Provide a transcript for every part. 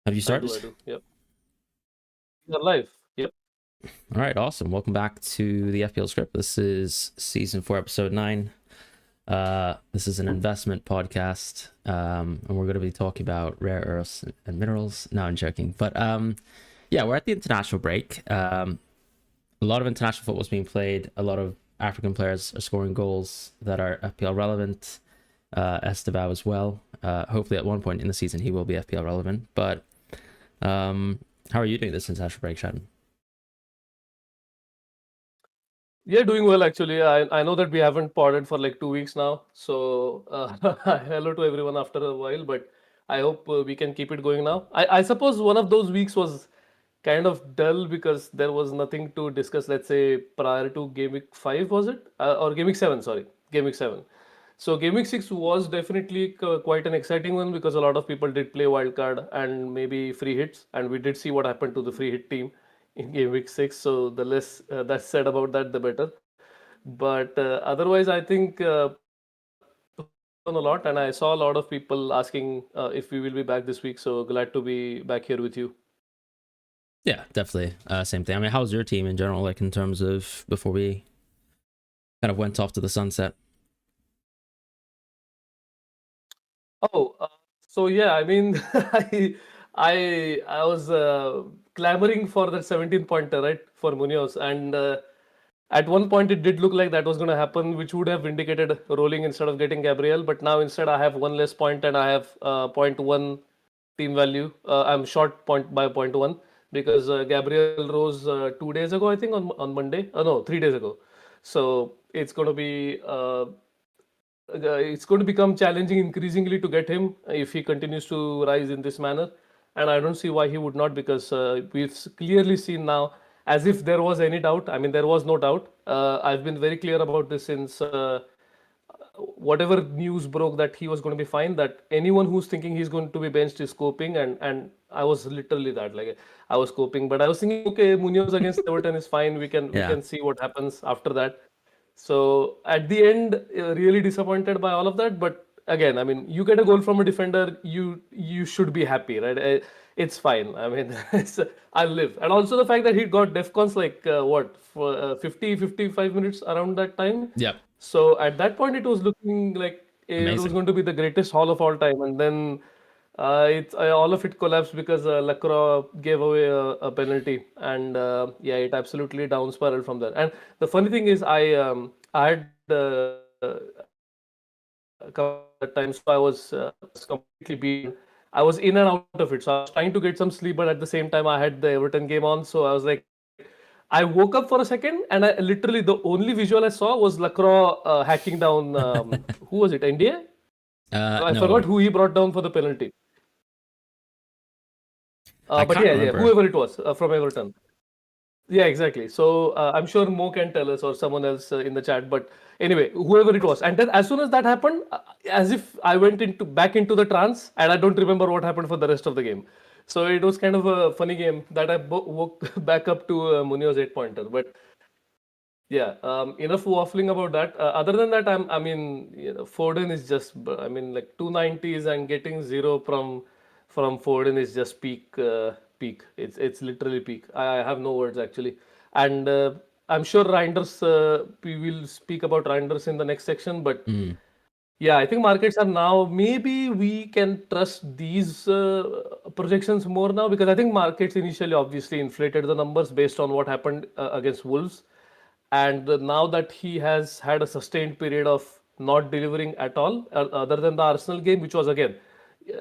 Have you I do, started? I do. Yep. You're live. Yep. All right, awesome. Welcome back to the FPL Script. This is season 4, episode 9. This is an investment podcast, and we're going to be talking about rare earths and minerals. No, I'm joking. But yeah, we're at the international break. A lot of international football is being played. A lot of African players are scoring goals that are FPL relevant. Esteban as well. Hopefully, at one point in the season, he will be FPL relevant. But how are you doing this international break, Shannon? Yeah, doing well actually. I know that we haven't podded for like 2 weeks now. So hello to everyone after a while, but I hope we can keep it going now. I suppose one of those weeks was kind of dull because there was nothing to discuss, let's say, prior to Game Week 5, was it? Or Game Week 7, sorry. Game Week 7. So Game Week 6 was definitely quite an exciting one because a lot of people did play wildcard and maybe free hits, and we did see what happened to the free hit team in Game Week 6. So the less that's said about that, the better. But otherwise, I think on a lot, and I saw a lot of people asking if we will be back this week. So glad to be back here with you. Yeah, definitely. Same thing. I mean, how's your team in general, like in terms of before we kind of went off to the sunset? Oh, so yeah, I mean, I was clamoring for that 17 pointer, right, for Munoz, and at one point it did look like that was going to happen, which would have indicated rolling instead of getting Gabriel. But now instead I have one less point and I have point 0.1 team value. I'm short point by point 0.1 because Gabriel rose 2 days ago, I think on Monday. No, 3 days ago. So it's going to become challenging increasingly to get him if he continues to rise in this manner. And I don't see why he would not, because we've clearly seen now, as if there was any doubt. I mean, there was no doubt. I've been very clear about this since whatever news broke that he was going to be fine. That anyone who's thinking he's going to be benched is coping, and I was literally that, like, I was coping, but I was thinking, okay, Munoz against Everton is fine. We Yeah, can see what happens after that. So at the end, really disappointed by all of that. But again, I mean, you get a goal from a defender, you should be happy, right? It's fine. I mean, I'll live. And also the fact that he got DEFCONs like what for 50, 55 minutes around that time. yep, So at that point, it was looking like it was amazing. going to be the greatest haul of all time, and then it's all of it collapsed because Lacroix gave away a penalty, and yeah, it absolutely down spiraled from there. And the funny thing is, I had a couple of times, so I was completely beaten. I was in and out of it, so I was trying to get some sleep, but at the same time, I had the Everton game on, so I was like, I woke up for a second, and I literally the only visual I saw was Lacroix hacking down. Who was it? India? I forgot No, who he brought down for the penalty. I But can't yeah, yeah, remember. whoever it was from Everton. Yeah, exactly. So I'm sure Mo can tell us or someone else in the chat. But anyway, whoever it was, and then as soon as that happened, as if I went into back into the trance, and I don't remember what happened for the rest of the game. So it was kind of a funny game that I woke back up to Munoz 8 pointer. But yeah, enough waffling about that. Other than that, I mean, Foden is just, I mean, like 290s and getting zero from Foden is just peak. It's literally peak. I have no words actually, and I'm sure Reinders. We will speak about Reinders in the next section, but Mm, yeah, I think markets are now, maybe we can trust these projections more now, because I think markets initially obviously inflated the numbers based on what happened against Wolves. And now that he has had a sustained period of not delivering at all, other than the Arsenal game, which was again,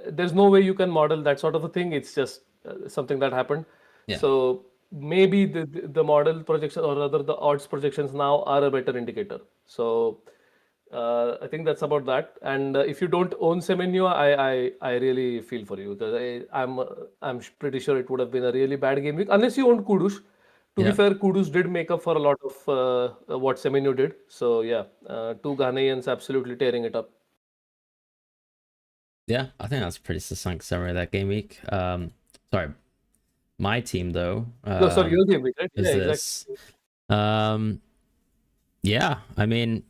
there's no way you can model that sort of a thing. It's just something that happened. yeah, So maybe the model projection, or rather the odds projections now, are a better indicator. So I think that's about that. And if you don't own Semenyo, I really feel for you, because I'm pretty sure it would have been a really bad game week unless you owned Kudus. To be yeah, fair, Kudus did make up for a lot of what Semenyo did. So yeah, two Ghanaians absolutely tearing it up. yeah. I think that's a pretty succinct summary of that game week. Sorry, my team though, No, sorry, your game week, right? is Yeah, exactly. this. Um, yeah, I mean,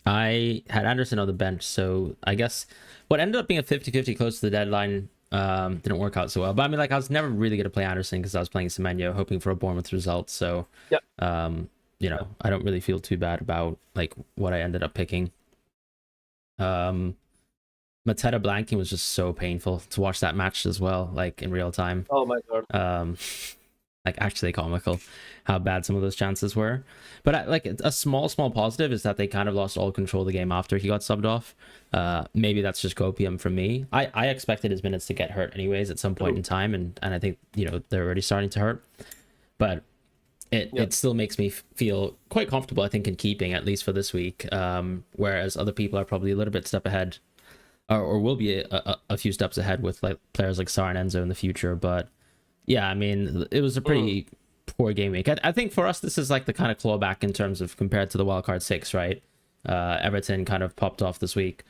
I had Anderson on the bench, so I guess what ended up being a 50-50 close to the deadline didn't work out so well. But I mean, like I was never really gonna play Anderson because I was playing Semenyo, hoping for a Bournemouth result. So Yeah. you know, I don't really feel too bad about like what I ended up picking. Mateta blanking was just so painful to watch that match as well, like in real time. Oh my god. Like actually comical how bad some of those chances were. But like a small positive is that they kind of lost all control of the game after he got subbed off. Maybe that's just copium from me. I expected his minutes to get hurt anyways at some point in time, and I think, you know, they're already starting to hurt. But it still makes me feel quite comfortable, I think, in keeping, at least for this week. Whereas other people are probably a little bit step ahead, or will be a few steps ahead with like players like Sar and Enzo in the future. But yeah, I mean, it was a pretty poor game week. I think for us, this is like the kind of clawback in terms of compared to the Wildcard 6, right? Everton kind of popped off this week.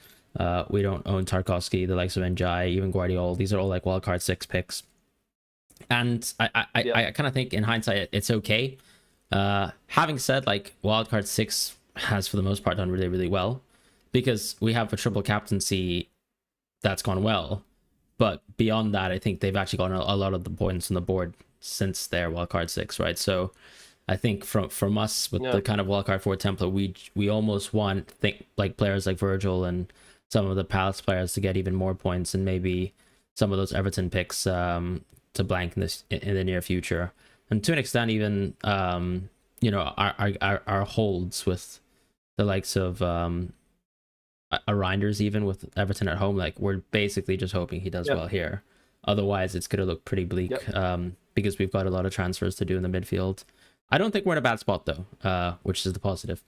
We don't own Tarkovsky, the likes of Njai, even Guardiola. These are all like Wildcard 6 picks. And I kind of think in hindsight, it's okay. Having said, like, Wildcard 6 has for the most part done really, really well because we have a triple captaincy that's gone well. But beyond that, I think they've actually gotten a lot of the points on the board since their Wildcard 6, right? So I think from us with the kind of Wildcard 4 template, we almost want like players like Virgil and some of the Palace players to get even more points, and maybe some of those Everton picks to blank in the near future. And to an extent, even you know, our holds with the likes of a Reinders, even with Everton at home, like we're basically just hoping he does well here. Otherwise, it's going to look pretty bleak because we've got a lot of transfers to do in the midfield. I don't think we're in a bad spot though, which is the positive.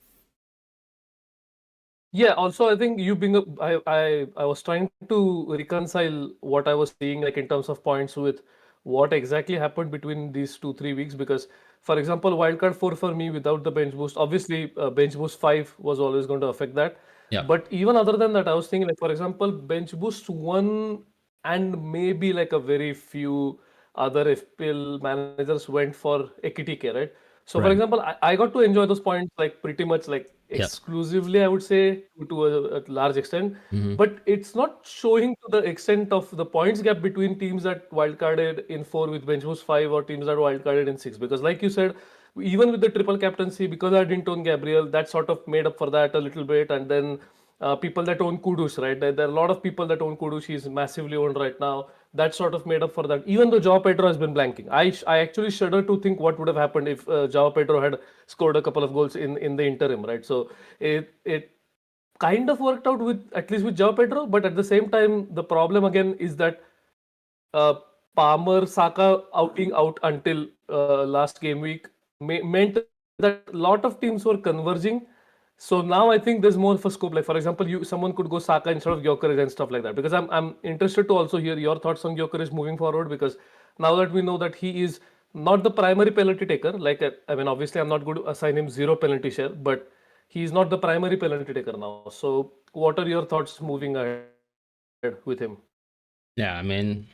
Yeah, also I think you being I was trying to reconcile what I was seeing like in terms of points with what exactly happened between these 2-3 weeks, because for example, wildcard 4 for me without the bench boost, obviously bench boost 5 was always going to affect that. Yeah. But even other than that, I was thinking like, for example, bench boost 1 and maybe like a very few other FPL managers went for Ekitike, right? So for Right. example, I got to enjoy those points like pretty much like exclusively, I would say, to a large extent. But it's not showing to the extent of the points gap between teams that wildcarded in 4 with bench boost 5 or teams that wildcarded in 6. Because like you said, even with the triple captaincy, because I didn't own Gabriel, that sort of made up for that a little bit. And then people that own Kudus, right? There are a lot of people that own Kudus. He's massively owned right now. That sort of made up for that. Even though Joao Pedro has been blanking, I actually shudder to think what would have happened if Joao Pedro had scored a couple of goals in the interim, right? So it kind of worked out with at least with Joao Pedro, but at the same time, the problem again is that uh, Palmer Saka outing out until last game week meant that a lot of teams were converging. So now I think there's more of a scope. Like for example, someone could go Saka instead of Gyökeres and stuff like that. Because I'm interested to also hear your thoughts on Gyökeres moving forward. Because now that we know that he is not the primary penalty taker, like I mean, obviously I'm not going to assign him 0 penalty share, but he's not the primary penalty taker now. So what are your thoughts moving ahead with him? Yeah, I mean,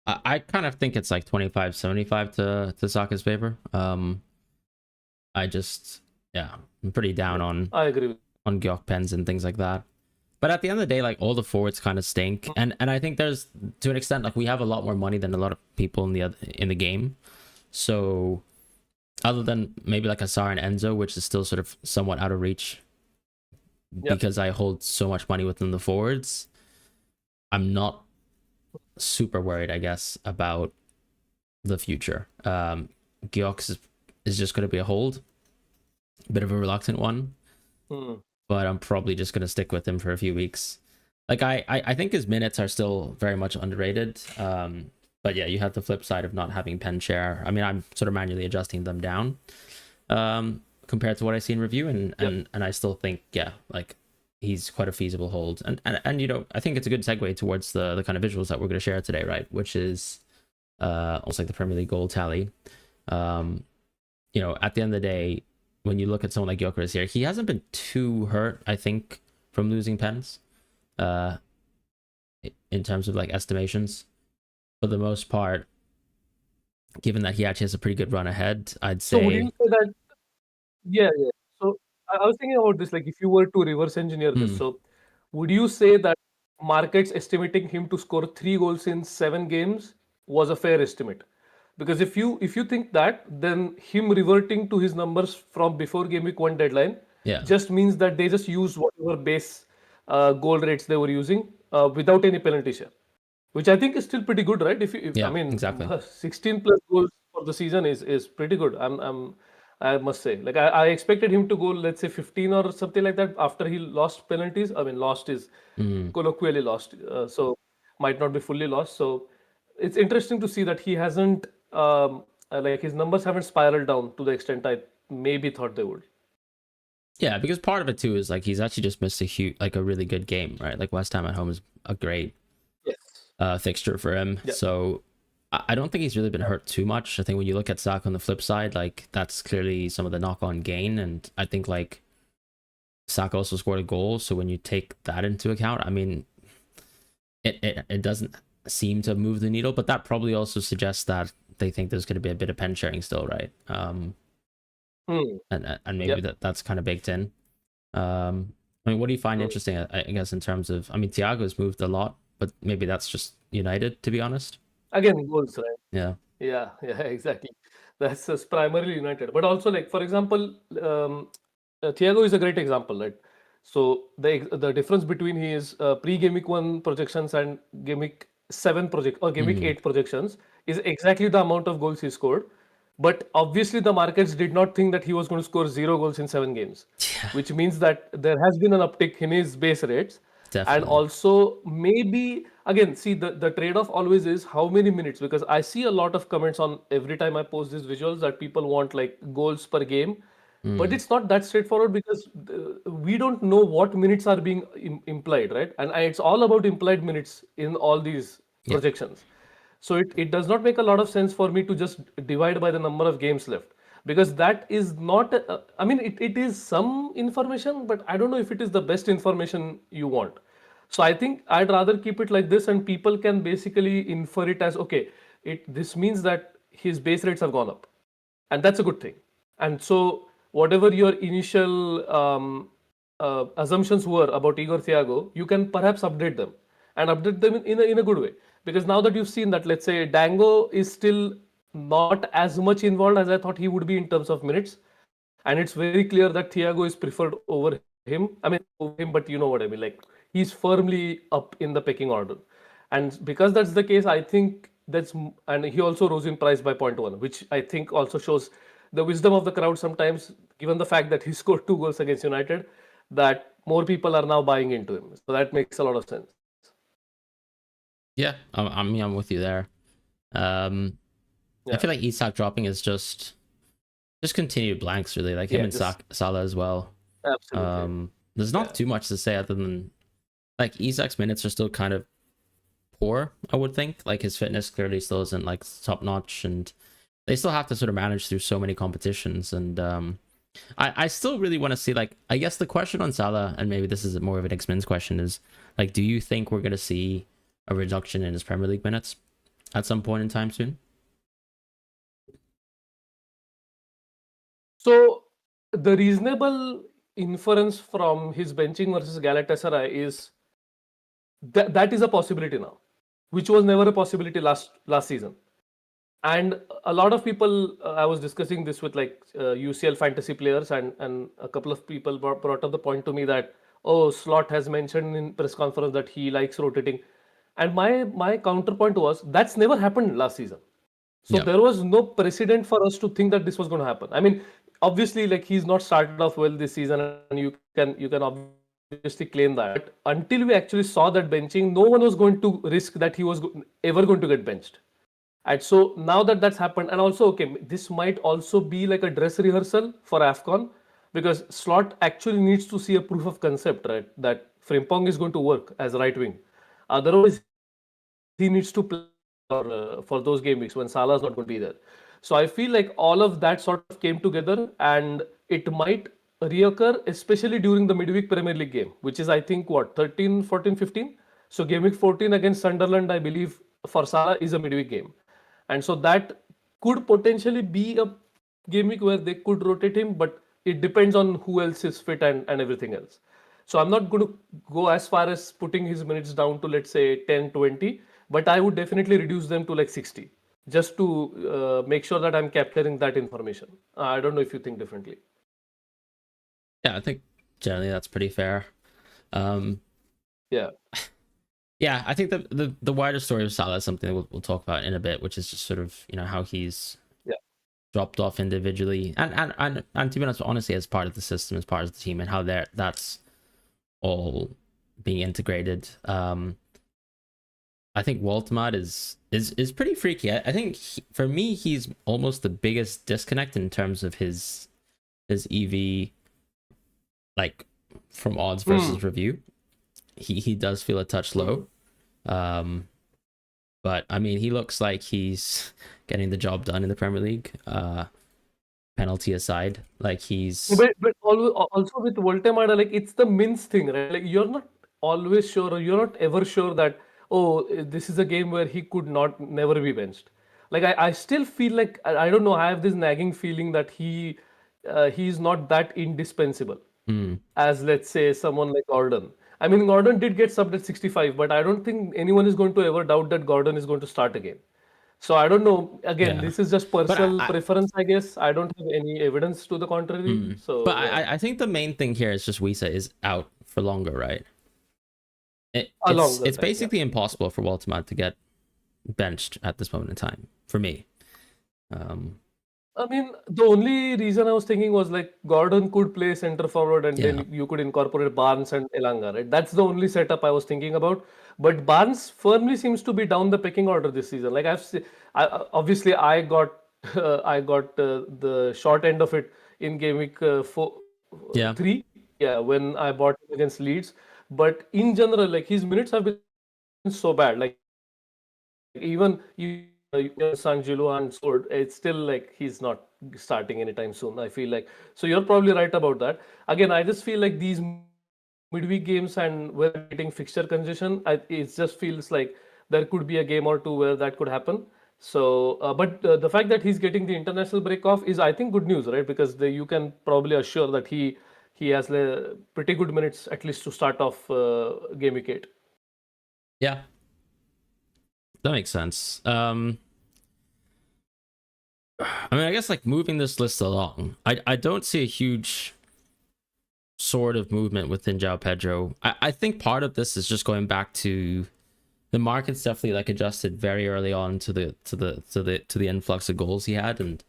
I kind of think it's like 25-75 to Saka's favor. I just, yeah, I'm pretty down on I agree. on Gyok pens and things like that. But at the end of the day, like all the forwards kind of stink, and I think there's, to an extent, like we have a lot more money than a lot of people in the game. So other than maybe like Asar and Enzo, which is still sort of somewhat out of reach because I hold so much money within the forwards, I'm not super worried, I guess, about the future. Gyox is just going to be a hold, a bit of a reluctant one, but I'm probably just going to stick with him for a few weeks. Like I think his minutes are still very much underrated. But yeah, you have the flip side of not having pen share. I mean, I'm sort of manually adjusting them down compared to what I see in review, and I still think, yeah, like he's quite a feasible hold. And you know, I think it's a good segue towards the kind of visuals that we're going to share today, right? Which is almost like the Premier League goal tally. You know, at the end of the day, when you look at someone like Gyökeres here, he hasn't been too hurt, I think, from losing pens in terms of like estimations. For the most part, given that he actually has a pretty good run ahead, I'd say. So would you say that? Yeah. So I was thinking about this, like if you were to reverse engineer this, so would you say that markets estimating him to score 3 goals in 7 games was a fair estimate. Because if you think that, then him reverting to his numbers from before game week 1 deadline Yeah. just means that they just used whatever base goal rates they were using without any penalty share, which I think is still pretty good, right? If I Yeah, mean, exactly. 16 plus goals for the season is pretty good. I must say, like I expected him to go, let's say 15 or something like that after he lost penalties. I mean, lost is colloquially lost, so might not be fully lost. So it's interesting to see that he hasn't, like his numbers haven't spiraled down to the extent I maybe thought they would. Yeah, because part of it too is like he's actually just missed a really good game, right? Like West Ham at home is a great Yes. fixture for him. Yeah. So I don't think he's really been hurt too much. I think when you look at Saka on the flip side, like that's clearly some of the knock-on gain, and I think like Saka also scored a goal. So when you take that into account, I mean, it doesn't seem to move the needle, but that probably also suggests that they think there's going to be a bit of pen sharing still, right? And maybe that's kind of baked in. I mean, what do you find interesting? I guess in terms of, I mean, Thiago's moved a lot, but maybe that's just United, to be honest. Again, goals, right? Yeah. Yeah, exactly. That's primarily United, but also like for example, Thiago is a great example, right? So the difference between his pre-game week 1 projections and game week 7 project or game week 8 projections is exactly the amount of goals he scored. But obviously, the markets did not think that he was going to score 0 goals in 7 games, which means that there has been an uptick in his base rates. And Definitely. also maybe again, see the trade-off always is how many minutes, because I see a lot of comments on every time I post these visuals that people want like goals per game, but it's not that straightforward because we don't know what minutes are being implied, right? And it's all about implied minutes in all these Yeah. projections. So it does not make a lot of sense for me to just divide by the number of games left, because that is not, I mean, it is some information, but I don't know if it is the best information you want. So I think I'd rather keep it like this, and people can basically infer it as okay, this means that his base rates have gone up, and that's a good thing. And so whatever your initial assumptions were about Igor Thiago, you can perhaps update them, and update them in a good way. Because now that you've seen that, let's say Dango is still not as much involved as I thought he would be in terms of minutes, and it's very clear that Thiago is preferred over him. I mean, over him, but you know what I mean. Like he's firmly up in the pecking order, and because that's the case, I think and he also rose in price by 0.1, which I think also shows the wisdom of the crowd sometimes, given the fact that he scored 2 goals against United, that more people are now buying into him. So that makes a lot of sense. Yeah, I mean, I'm with you there. I feel like Isak dropping is just continued blanks, really, like him and Salah as well. Absolutely. There's not too much to say other than like Isak's minutes are still kind of poor, I would think. Like his fitness clearly still isn't like top notch, and they still have to sort of manage through so many competitions. And I still really want to see, like, I guess the question on Salah, and maybe this is more of an xMins question, is like, do you think we're going to see a reduction in his Premier League minutes at some point in time soon? So the reasonable inference from his benching versus Galatasaray is that is a possibility now, which was never a possibility last season. And a lot of people, I was discussing this with like UCL Fantasy players, and a couple of people brought up the point to me that, oh, Slot has mentioned in press conference that he likes rotating. And my counterpoint was that's never happened last season. So there was no precedent for us to think that this was going to happen. I mean, obviously, like he's not started off well this season, and you can obviously claim that. But until we actually saw that benching, no one was going to risk that he was ever going to get benched. And so now that that's happened, and also okay, this might also be like a dress rehearsal for AFCON, because Slot actually needs to see a proof of concept, right? That Frimpong is going to work as right wing. Otherwise, he needs to play for those game weeks when Salah is not going to be there. So I feel like all of that sort of came together, and it might reoccur, especially during the midweek Premier League game, which is I think what 13, 14, 15. So game week 14 against Sunderland, I believe for Salah is a midweek game, and so that could potentially be a game week where they could rotate him, but it depends on who else is fit and everything else. So I'm not going to go as far as putting his minutes down to, let's say, 10, 20, but I would definitely reduce them to like 60, just to make sure that I'm capturing that information. I don't know if you think differently. Yeah, I think generally that's pretty fair. Yeah. Yeah, I think the wider story of Salah is something that we'll talk about in a bit, which is just sort of, you know, how he's Yeah. dropped off individually and to be honest, honestly, as part of the system, as part of the team, and how that's all being integrated. I think Waltmart is pretty freaky. I think for me, he's almost the biggest disconnect in terms of his EV, like from odds versus review. He does feel a touch low. But I mean, he looks like he's getting the job done in the Premier League. Penalty aside, like he's But also with Voltemada, like it's the mince thing, right? Like you're not always sure, or you're not ever sure that, oh, this is a game where he could not never be benched. Like I still feel like I don't know. I have this nagging feeling that he's not that indispensable as, let's say, someone like Gordon. I mean, Gordon did get subbed at 65, but I don't think anyone is going to ever doubt that Gordon is going to start again. So I don't know. Again, yeah. this is just But personal preference, I guess. I don't have any evidence to the contrary. but So yeah, I think the main thing here is just Wisa is out for longer, right? a longer It's time. Yeah. basically impossible for Waltmart to get benched at this moment in time for me. I mean, the only reason I was thinking was like Gordon could play center forward and Yeah, then you could incorporate Barnes and Elanga, right? That's the only setup I was thinking about. But Barnes firmly seems to be down the pecking order this season. Like obviously I got the short end of it in game week yeah, 3, yeah, when I bought him against Leeds. But in general, like his minutes have been so bad. Like even Sanjulu and scored, it's still like he's not starting anytime soon. I feel like so you're probably right about that. Again, I just feel like these midweek games and when getting fixture congestion, it just feels like there could be a game or two where that could happen. So, but the fact that he's getting the international break off is, I think, good news, right? Because you can probably assure that he has pretty good minutes at least to start off game week 8. yeah. That makes sense. I mean, I guess like moving this list along, I don't see a huge sort of movement within João Pedro. I think part of this is just going back to the market's definitely like adjusted very early on to the influx of goals he had, and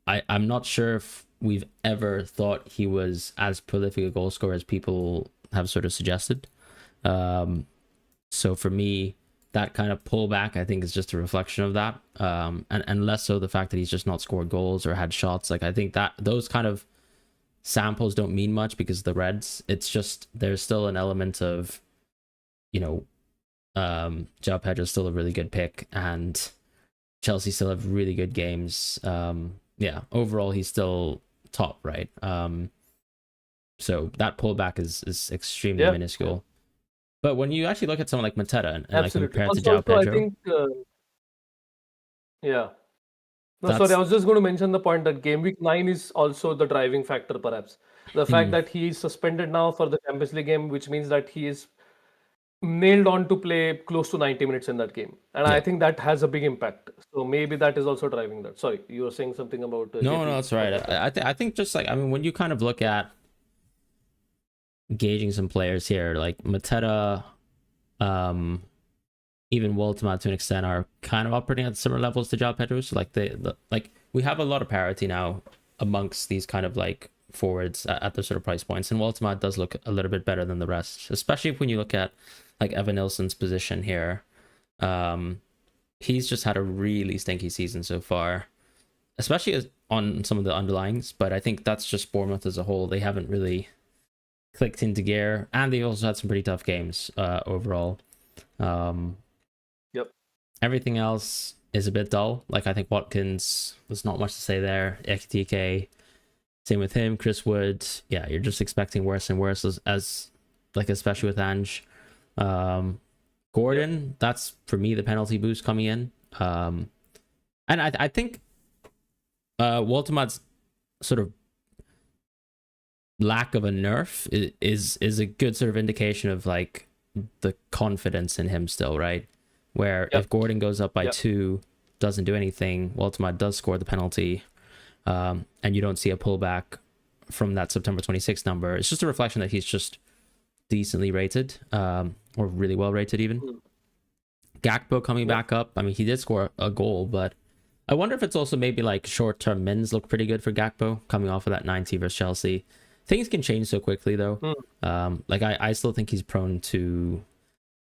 I'm not sure if we've ever thought he was as prolific a goal scorer as people have sort of suggested. So for me, that kind of pullback, I think, is just a reflection of that, and less so the fact that he's just not scored goals or had shots. Like I think that those kind of samples don't mean much because the Reds, it's just there's still an element of, you know, João Pedro's still a really good pick, and Chelsea still have really good games. Yeah, overall he's still top, right? So that pullback is extremely minuscule. But when you actually look at someone like Mateta and like compare it to João Pedro, I think, yeah. No, sorry, I was just going to mention the point that game week 9 is also the driving factor, perhaps. The fact that he is suspended now for the Champions League game, which means that he is nailed on to play close to 90 minutes in that game. And I think that has a big impact. So maybe that is also driving that. Sorry, you were saying something about no, that's right. I think just like, I mean, when you kind of look at gauging some players here, like Mateta, even Waltmart to an extent are kind of operating at similar levels to João Pedro. So like like we have a lot of parity now amongst these kind of like forwards at the sort of price points, and Waltmart does look a little bit better than the rest, especially when you look at like Evan Nilsson's position here. He's just had a really stinky season so far, especially on some of the underlyings, but I think that's just Bournemouth as a whole. They haven't really clicked into gear, and they also had some pretty tough games overall. Everything else is a bit dull. Like I think Watkins, there's not much to say there. Ekitike, same with him. Chris Wood, yeah, you're just expecting worse and worse as like especially with Ange. Gordon, that's for me the penalty boost coming in. And I think Waltermat's sort of lack of a nerf is a good sort of indication of like the confidence in him still, right? Where Yep. if Gordon goes up by Yep. 2, doesn't do anything, Waltermott does score the penalty, and you don't see a pullback from that September 26th number. It's just a reflection that he's just decently rated, or really well rated even. Mm. Gakpo coming Yep. back up. I mean, he did score a goal, but I wonder if it's also maybe like short-term mins look pretty good for Gakpo coming off of that 90 versus Chelsea. Things can change so quickly though. Like I still think he's prone to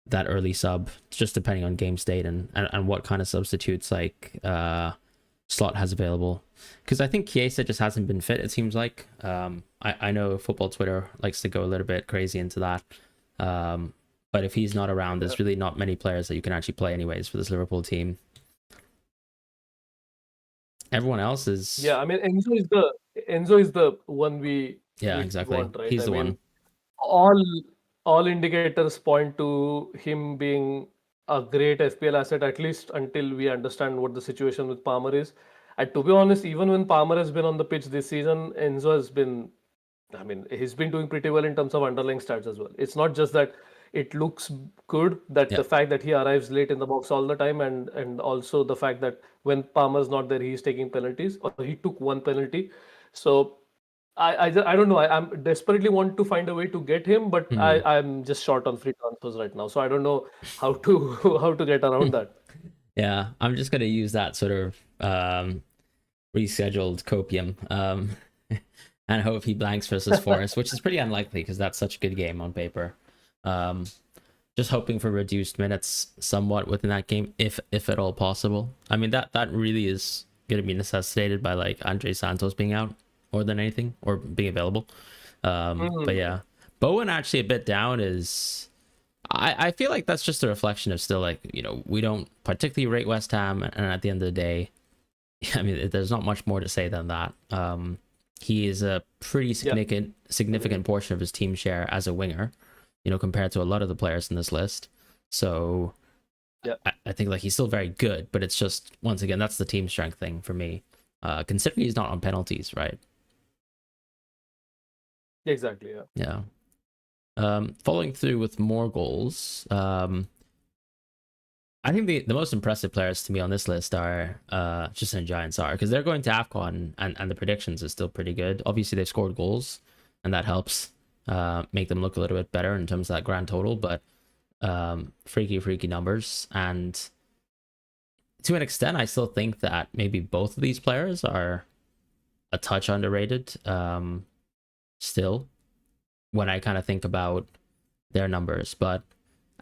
that early sub, just depending on game state and what kind of substitutes like Slot has available. Because I think Chiesa just hasn't been fit, it seems like. I know football Twitter likes to go a little bit crazy into that. But if he's not around, there's really not many players that you can actually play anyways for this Liverpool team. Everyone else is... Yeah, I mean Enzo is the one we exactly. want, right? He's I the mean, one. all indicators point to him being a great FPL asset, at least until we understand what the situation with Palmer is. And to be honest, even when Palmer has been on the pitch this season, Enzo has been, I mean, he's been doing pretty well in terms of underlying stats as well. It's not just that it looks good, that Yeah. the fact that he arrives late in the box all the time, and also the fact that when Palmer's not there, he's taking penalties, or he took one penalty. So I don't know. I'm desperately want to find a way to get him, but I'm just short on free transfers right now, so I don't know how to how to get around that. Yeah, I'm just gonna use that sort of rescheduled copium and hope he blanks versus Forest, which is pretty unlikely because that's such a good game on paper. Just hoping for reduced minutes somewhat within that game, if at all possible. I mean that really is gonna be necessitated by like Andre Santos being out more than anything, or being available. But yeah, Bowen actually a bit down is... I feel like that's just a reflection of still like, you know, we don't particularly rate West Ham, and at the end of the day, I mean, there's not much more to say than that. He is a pretty significant portion of his team share as a winger, you know, compared to a lot of the players in this list. So I think like he's still very good, but it's just, once again, that's the team strength thing for me. Considering he's not on penalties, right? Exactly. Yeah. Following through with more goals, I think the most impressive players to me on this list are just in Giants are, because they're going to AFCON, and the predictions is still pretty good. Obviously they've scored goals, and that helps make them look a little bit better in terms of that grand total, but freaky numbers. And to an extent, I still think that maybe both of these players are a touch underrated still, when I kind of think about their numbers. But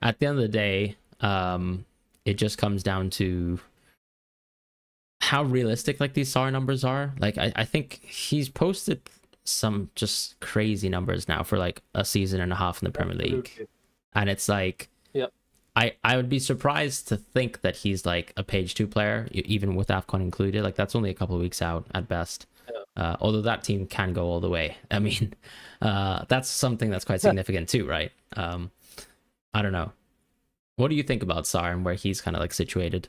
at the end of the day, it just comes down to how realistic like these SAR numbers are. Like I think he's posted some just crazy numbers now for like a season and a half in the Premier League. And it's like, I would be surprised to think that he's like a page 2 player, even with AFCON included. Like that's only a couple of weeks out at best. Although that team can go all the way. I mean, that's something that's quite significant too, right? I don't know. What do you think about Sar and where he's kind of like situated?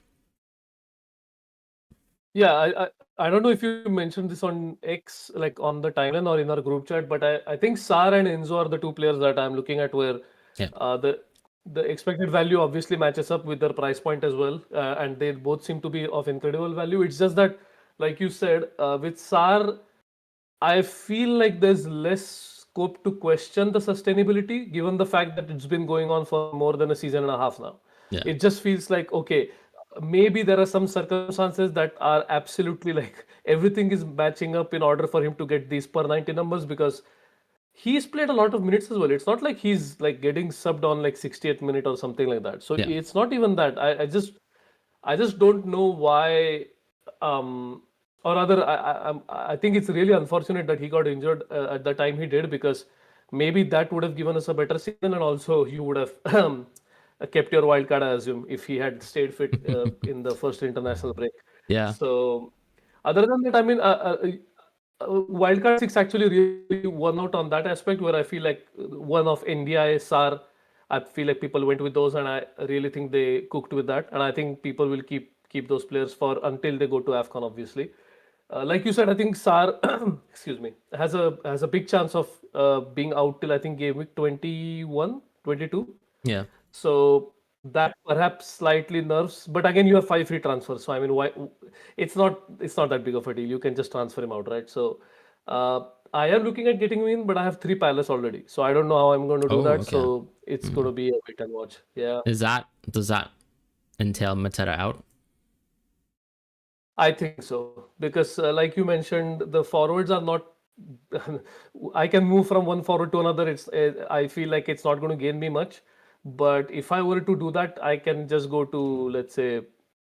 Yeah, I don't know if you mentioned this on X, like on the timeline or in our group chat, but I think Sar and Enzo are the two players that I'm looking at where the expected value obviously matches up with their price point as well, and they both seem to be of incredible value. It's just that, like you said, with Sar, I feel like there's less scope to question the sustainability, given the fact that it's been going on for more than a season and a half now. Yeah. It just feels like, okay, maybe there are some circumstances that are absolutely like everything is matching up in order for him to get these per 90 numbers, because he's played a lot of minutes as well. It's not like he's like getting subbed on like 60th minute or something like that. So it's not even that. I just don't know why, or rather, I think it's really unfortunate that he got injured at the time he did, because maybe that would have given us a better season, and also you would have kept your wild card, I assume, if he had stayed fit in the first international break. Yeah. So other than that, I mean, Wildcard 6 actually really won out on that aspect, where I feel like one of India, SAR, I feel like people went with those, and I really think they cooked with that. And I think people will keep those players for until they go to AFCON, obviously. like you said, I think Sar, excuse me, has a big chance of being out till I think game week 21, 22. Yeah. So that perhaps slightly nerves, but again, you have 5 free transfers. So I mean, why? It's not that big of a deal. You can just transfer him out, right? So I am looking at getting him in, but I have 3 Palace already. So I don't know how I'm going to do Oh, that. okay. So it's going to be a wait and watch. Yeah, Does that entail Mateta out? I think so because, like you mentioned, the forwards are not. I can move from one forward to another. I feel like it's not going to gain me much. But if I were to do that, I can just go to, let's say,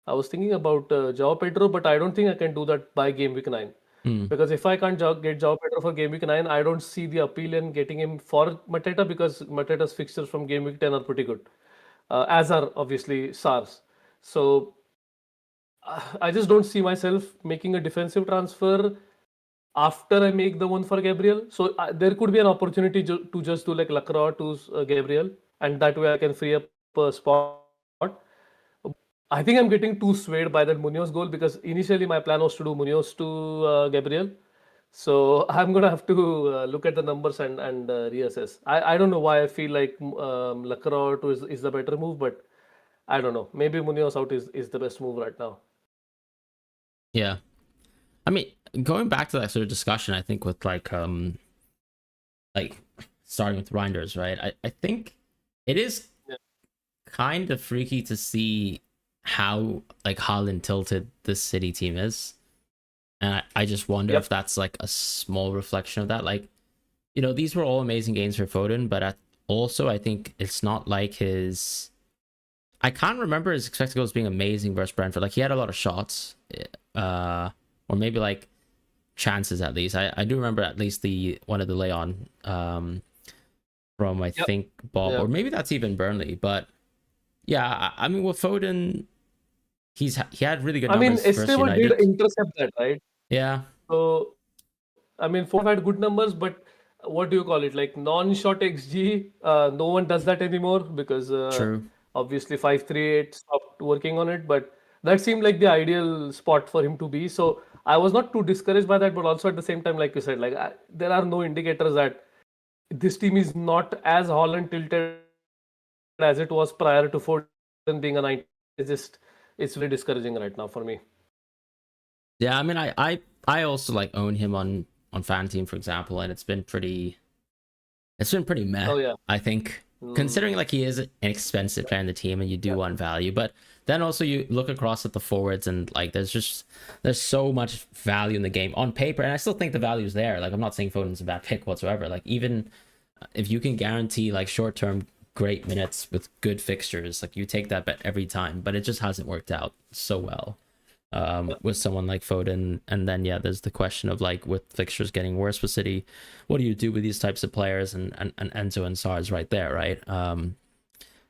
I was thinking about Joao Pedro, but I don't think I can do that by game week 9. Hmm. Because if I can't get Joao Pedro for game week 9, I don't see the appeal in getting him for Mateta because Mateta's fixtures from game week 10 are pretty good, as are obviously SARS. So I just don't see myself making a defensive transfer after I make the one for Gabriel. So there could be an opportunity to just do like Lacroix to Gabriel, and that way I can free up a spot. I think I'm getting too swayed by that Munoz goal because initially my plan was to do Munoz to Gabriel. So I'm gonna have to look at the numbers and reassess. I don't know why I feel like Lacroix to is the better move, but I don't know. Maybe Munoz out is the best move right now. Yeah. I mean, going back to that sort of discussion, I think with like starting with Reinders, right? I think it is Yeah. kind of freaky to see how like Haaland tilted this City team is. And I just wonder Yep. if that's like a small reflection of that. Like, you know, these were all amazing games for Foden, but also I think it's not like his. I can't remember his expected goals being amazing versus Brentford. Like he had a lot of shots, or maybe like chances at least. I do remember at least the one of the Leon from I Yep. think Bob, Yeah. or maybe that's even Burnley. But yeah, I mean with Foden, he had really good I mean, numbers versus Esteban did United. intercept that, right? Yeah, So I mean, Ford had good numbers, but what do you call it? Like non-shot XG, no one does that anymore because true. obviously 538 stopped working on it. But that seemed like the ideal spot for him to be. So I was not too discouraged by that, but also at the same time, like you said, like there are no indicators that this team is not as Holland tilted as it was prior to Ford being a 90. It's very discouraging right now for me. Yeah, I mean, I also like own him on Fan Team, for example, and it's been pretty meh. Oh yeah. I think considering like he is an expensive player in the team, and you do want value, but then also you look across at the forwards and like there's so much value in the game on paper, and I still think the value is there. Like I'm not saying Foden's a bad pick whatsoever. Like even if you can guarantee like short term great minutes with good fixtures, like you take that bet every time, but it just hasn't worked out so well with someone like Foden. And then yeah, there's the question of like with fixtures getting worse for City, what do you do with these types of players? And Enzo and Sar's right there, right?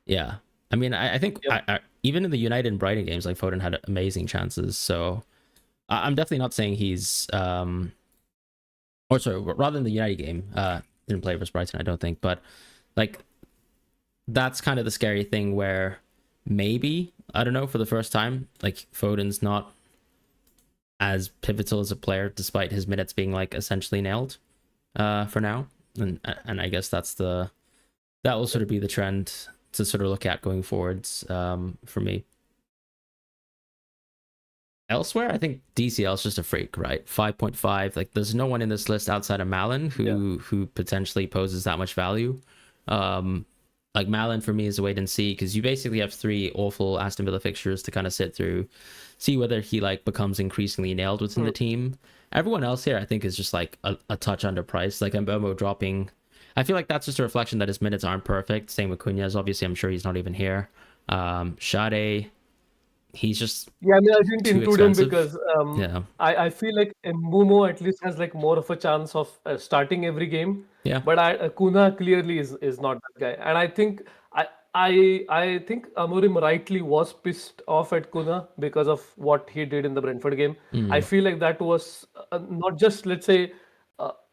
Yeah, I mean, I think Yep. even in the United and Brighton games, like Foden had amazing chances. So I'm definitely not saying he's or sorry, rather than the United game, didn't play versus Brighton, I don't think, but like that's kind of the scary thing where maybe I don't know for the first time like Foden's not as pivotal as a player despite his minutes being like essentially nailed for now, and I guess that will sort of be the trend to sort of look at going forwards for me. Elsewhere, I think DCL is just a freak, right? 5.5. Like, there's no one in this list outside of Malin who potentially poses that much value. Like Malin for me is a wait and see because you basically have 3 awful Aston Villa fixtures to kind of sit through, see whether he like becomes increasingly nailed within the team. Everyone else here, I think, is just like a touch underpriced. Like Mbomo dropping. I feel like that's just a reflection that his minutes aren't perfect. Same with Cunha's. Obviously, I'm sure he's not even here. Sade, he's just Yeah, I mean, I didn't too include him expensive. because Yeah. I feel like Mbumo at least has like more of a chance of starting every game. Yeah. But Kuna clearly is not that guy, and I think I think Amorim rightly was pissed off at Kuna because of what he did in the Brentford game. I feel like that was not just, let's say,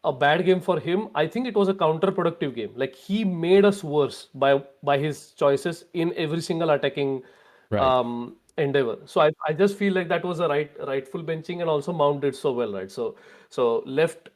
a bad game for him. I think it was a counterproductive game. Like he made us worse by his choices in every single attacking Right. endeavor. So I just feel like that was a rightful benching, and also Mount did so well, right? So left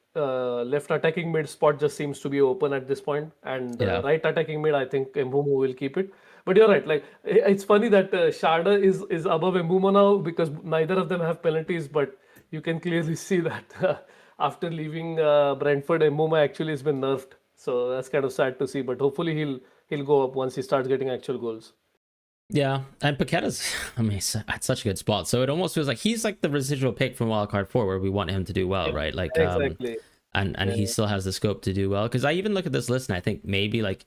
attacking mid spot just seems to be open at this point, and Yeah. right attacking mid, I think Mbumo will keep it. But you're right, like it's funny that Sharda is above Mbumo now because neither of them have penalties, but you can clearly see that after leaving Brentford, Mbumo actually has been nerfed. So that's kind of sad to see, but hopefully he'll go up once he starts getting actual goals. Yeah, and Paqueta's, I mean, he's at such a good spot. So it almost feels like he's like the residual pick from Wildcard 4 where we want him to do well, right? Like, Exactly. and he still has the scope to do well. Because I even look at this list and I think maybe like,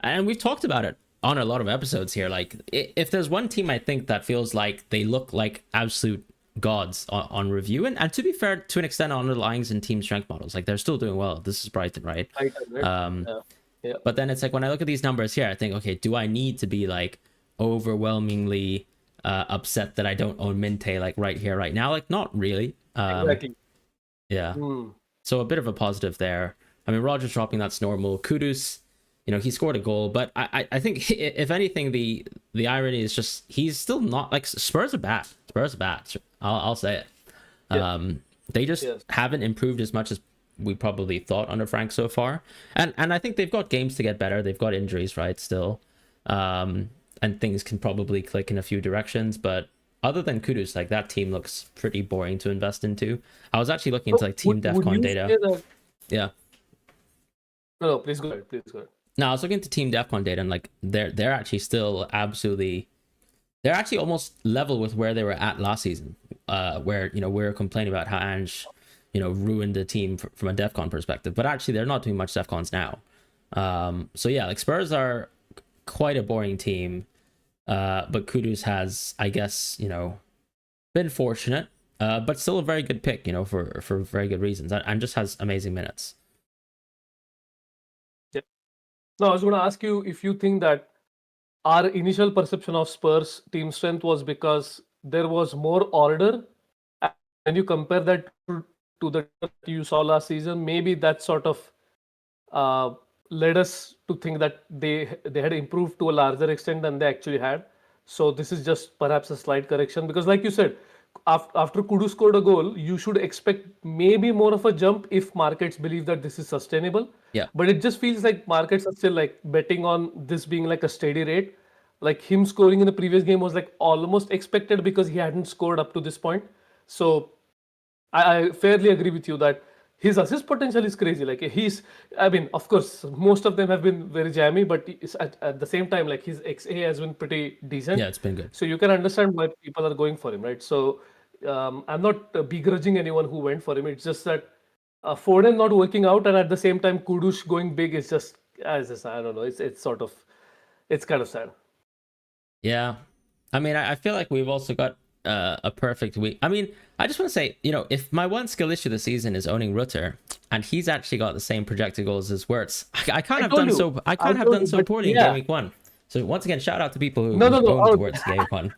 and we've talked about it on a lot of episodes here. Like, if there's one team I think that feels like they look like absolute gods on review, and to be fair, to an extent, on underlyings and team strength models, like they're still doing well. This is Brighton, right? Yeah. But then it's like when I look at these numbers here, I think, okay, do I need to be like overwhelmingly upset that I don't own Minte like right here, right now? Like, not really. Exactly. Yeah. So a bit of a positive there. I mean, Rogers dropping, that's normal. Kudus, you know, he scored a goal, but I think if anything, the irony is just he's still not like Spurs are bad. Spurs are bad. I'll say it. Yeah. They just haven't improved as much as we probably thought under Frank so far. And I think they've got games to get better. They've got injuries, right, still. And things can probably click in a few directions, but other than Kudus, like that team looks pretty boring to invest into. I was actually looking into like team DEFCON data. Yeah. No, please go ahead. Please go ahead. No, I was looking into team DEFCON data, and like they're actually still absolutely, they're actually almost level with where they were at last season. Where, you know, we were complaining about how Ange, you know, ruined the team from a DEFCON perspective, but actually they're not doing much DEFCONs now. So yeah, like Spurs are quite a boring team. But Kudus has, I guess, you know, been fortunate, but still a very good pick, you know, for very good reasons, and just has amazing minutes. Yeah. No, I was going to ask you if you think that our initial perception of Spurs team strength was because there was more order, and when you compare that to the you saw last season, maybe that sort of led us to think that they had improved to a larger extent than they actually had. So this is just perhaps a slight correction, because like you said, after Kudu scored a goal, you should expect maybe more of a jump if markets believe that this is sustainable. Yeah. But it just feels like markets are still like betting on this being like a steady rate. Like him scoring in the previous game was like almost expected because he hadn't scored up to this point. So I fairly agree with you that his assist potential is crazy. Like I mean, of course, most of them have been very jammy, but at the same time, like his XA has been pretty decent. Yeah, it's been good. So you can understand why people are going for him, right? So I'm not begrudging anyone who went for him. It's just that Foden not working out, and at the same time, Kudus going big is just, I don't know. It's kind of sad. Yeah, I mean, I feel like we've also got a perfect week. I mean, I just want to say, you know, if my one skill issue this season is owning Rutter, and he's actually got the same projected goals as Wirtz, I can't have done so poorly in Game Week 1. So once again, shout out to people who owned Wirtz in Game Week 1.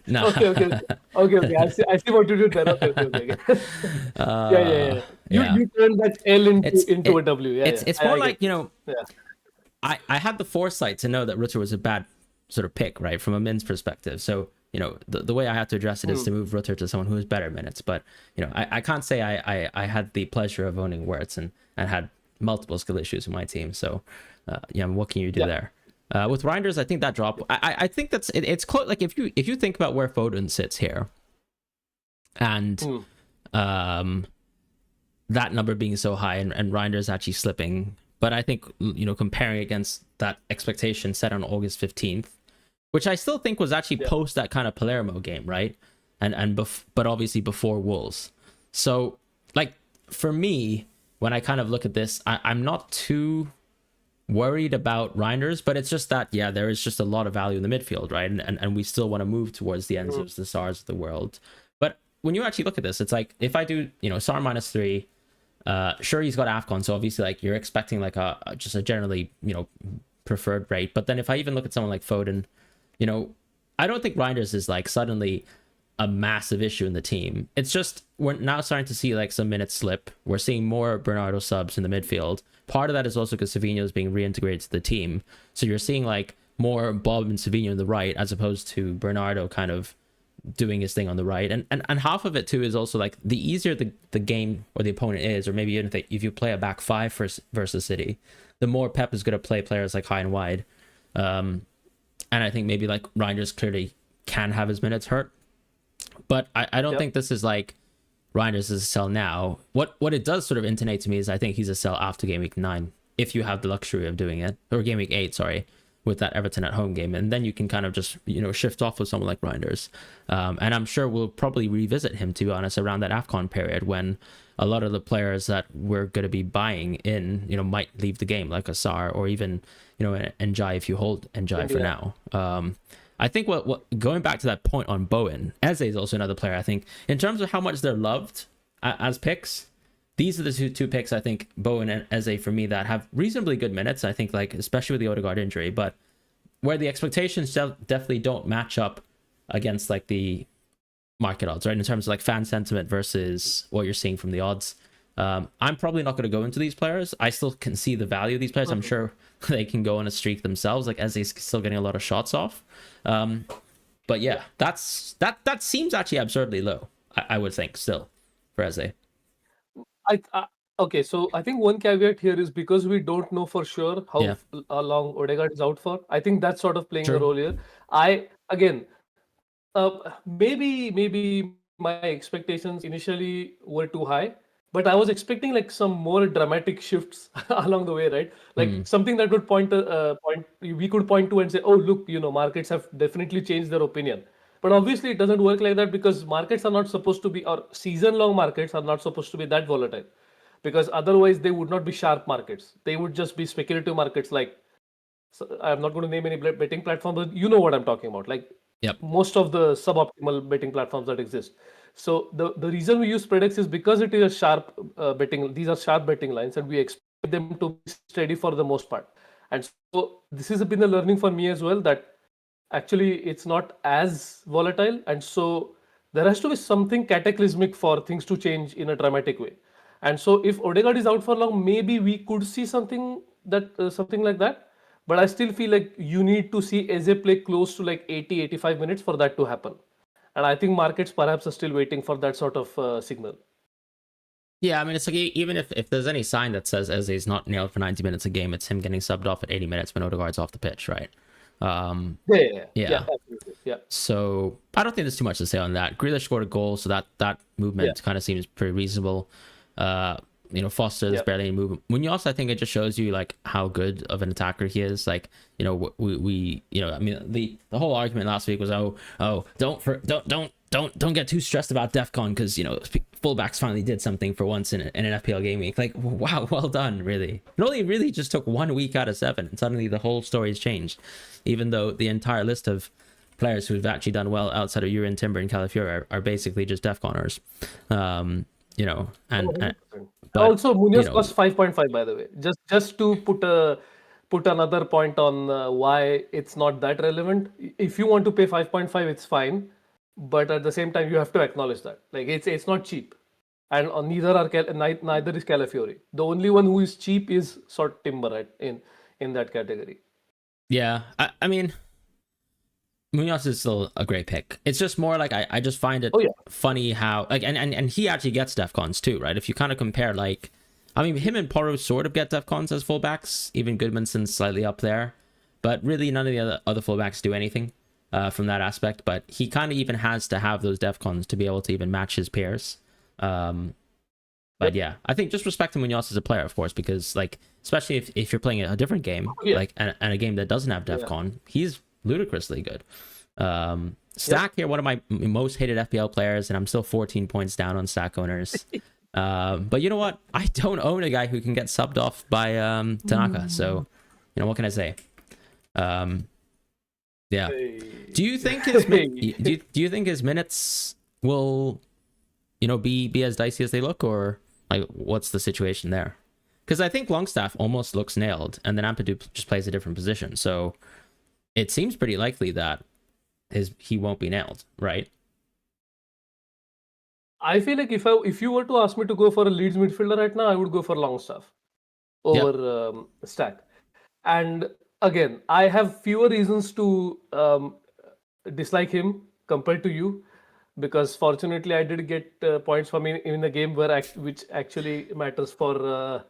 No. Okay. I see what you did there. Okay. Yeah. You turned that L into a W. Yeah, it's more like, you know, I had the foresight to know that Rutter was a bad sort of pick, right, from a Mins perspective. So, you know, the way I have to address it is to move Rutter to someone who has better minutes. But, you know, I can't say I had the pleasure of owning Wirtz and had multiple skill issues in my team. So, yeah, what can you do there? With Reinders, I think that drop, I think it's close. Like if you think about where Foden sits here, and that number being so high and Reinders actually slipping, but I think, you know, comparing against that expectation set on August 15th, which I still think was actually post that kind of Palermo game, right? But obviously before Wolves. So, like, for me, when I kind of look at this, I'm not too worried about Reinders, but it's just that, yeah, there is just a lot of value in the midfield, right? And we still want to move towards the ends of the Sars of the world. But when you actually look at this, it's like, if I do, you know, Sar -3, sure, he's got AFCON, so obviously, like, you're expecting like just a generally, you know, preferred rate. But then if I even look at someone like Foden, you know, I don't think Reinders is like suddenly a massive issue in the team. It's just we're now starting to see like some minutes slip. We're seeing more Bernardo subs in the midfield. Part of that is also because Savinho is being reintegrated to the team. So you're seeing like more Bob and Savino on the right, as opposed to Bernardo kind of doing his thing on the right. And half of it too is also like the easier the game or the opponent is, or maybe even if you play a back five versus City, the more Pep is going to play players like high and wide. And I think maybe like Reinders clearly can have his minutes hurt, but I don't think this is like Reinders is a sell now. What it does sort of intonate to me is I think he's a sell after game week 9, if you have the luxury of doing it, or game week 8, sorry, with that Everton at home game, and then you can kind of just shift off with someone like Reinders. And I'm sure we'll probably revisit him, to be honest, around that AFCON period when a lot of the players that we're going to be buying in, might leave the game, like Asar or even Njai if you hold Njai for now. I think what going back to that point on Bowen, Eze is also another player. I think in terms of how much they're loved as picks, these are the two picks, I think, Bowen and Eze for me, that have reasonably good minutes. I think, like, especially with the Odegaard injury, but where the expectations definitely don't match up against like the market odds, right? In terms of like fan sentiment versus what you're seeing from the odds. I'm probably not going to go into these players. I still can see the value of these players. I'm sure they can go on a streak themselves, like Eze's still getting a lot of shots off. But yeah, that seems actually absurdly low, I would think, still, for Eze. Okay, so I think one caveat here is because we don't know for sure how long Odegaard is out for. I think that's sort of playing a role here. Maybe my expectations initially were too high, but I was expecting like some more dramatic shifts along the way, right? Like something that would we could point to and say, oh, look, markets have definitely changed their opinion. But obviously it doesn't work like that, because markets are not supposed to be, or season-long markets are not supposed to be that volatile, because otherwise they would not be sharp markets. They would just be speculative markets. Like, so I'm not going to name any betting platform, but you know what I'm talking about. Like most of the suboptimal betting platforms that exist. So the reason we use Predix is because it is a sharp betting. These are sharp betting lines, and we expect them to be steady for the most part. And so this has been a learning for me as well, that actually it's not as volatile, and so there has to be something cataclysmic for things to change in a dramatic way. And so if Odegaard is out for long, maybe we could see something like that. But I still feel like you need to see Eze play close to like 80-85 minutes for that to happen. And I think markets perhaps are still waiting for that sort of signal. Yeah, I mean, it's like even if there's any sign that says Eze is not nailed for 90 minutes a game, it's him getting subbed off at 80 minutes when Odegaard's off the pitch, right? Yeah. So I don't think there's too much to say on that. Grealish scored a goal, so that movement kind of seems pretty reasonable. Foster is barely any movement. Munoz, I think it just shows you like how good of an attacker he is. Like, I mean, the whole argument last week was, don't get too stressed about DEFCON because fullbacks finally did something for once in an FPL game week. Like, wow, well done, really. It only really just took 1 week out of 7, and suddenly the whole story's changed. Even though the entire list of players who've actually done well outside of Urin, Timber, and Calafiore are basically just DEFCONers. But also Munoz cost 5.5, by the way. Just to put another point on why it's not that relevant. If you want to pay 5.5, it's fine, but at the same time you have to acknowledge that like it's not cheap, and neither is Calafiore. The only one who is cheap is sort of Timber, right, in that category. Yeah, I mean, Munoz is still a great pick. It's just more like I just find it funny how like and he actually gets DEFCONs too, right? If you kind of compare, like, I mean, him and Porro sort of get DEFCONs as fullbacks. Even Goodmanson's slightly up there, but really none of the other fullbacks do anything from that aspect. But he kind of even has to have those DEFCONs to be able to even match his peers. But yeah, I think just respect to Munoz as a player, of course, because like especially if you're playing a different game, like and a game that doesn't have DEFCON, he's ludicrously good. Stack here, one of my most hated FPL players, and I'm still 14 points down on Stack owners. But you know what? I don't own a guy who can get subbed off by Tanaka, so what can I say? Yeah. Do you think his do you think his minutes will be as dicey as they look, or like what's the situation there? Because I think Longstaff almost looks nailed, and then Ampadu just plays a different position, so it seems pretty likely that he won't be nailed, right? I feel like if you were to ask me to go for a Leeds midfielder right now, I would go for Longstaff over Stack. And again, I have fewer reasons to dislike him compared to you, because fortunately I did get points from him in a game which actually matters for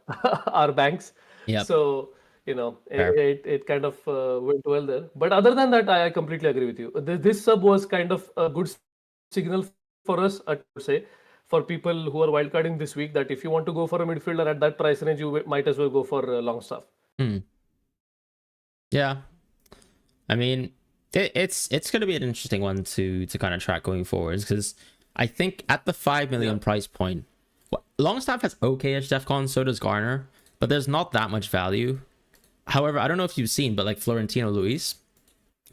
our banks. Yep. So Fair. it kind of went well there. But other than that, I completely agree with you. This sub was kind of a good signal for us, I would say, for people who are wildcarding this week, that if you want to go for a midfielder at that price range, you might as well go for Longstaff. Yeah. I mean, it's going to be an interesting one to kind of track going forwards, because I think at the 5 million price point, Longstaff has okay-ish DEFCON, so does Garner, but there's not that much value. However, I don't know if you've seen, but like Florentino Luis,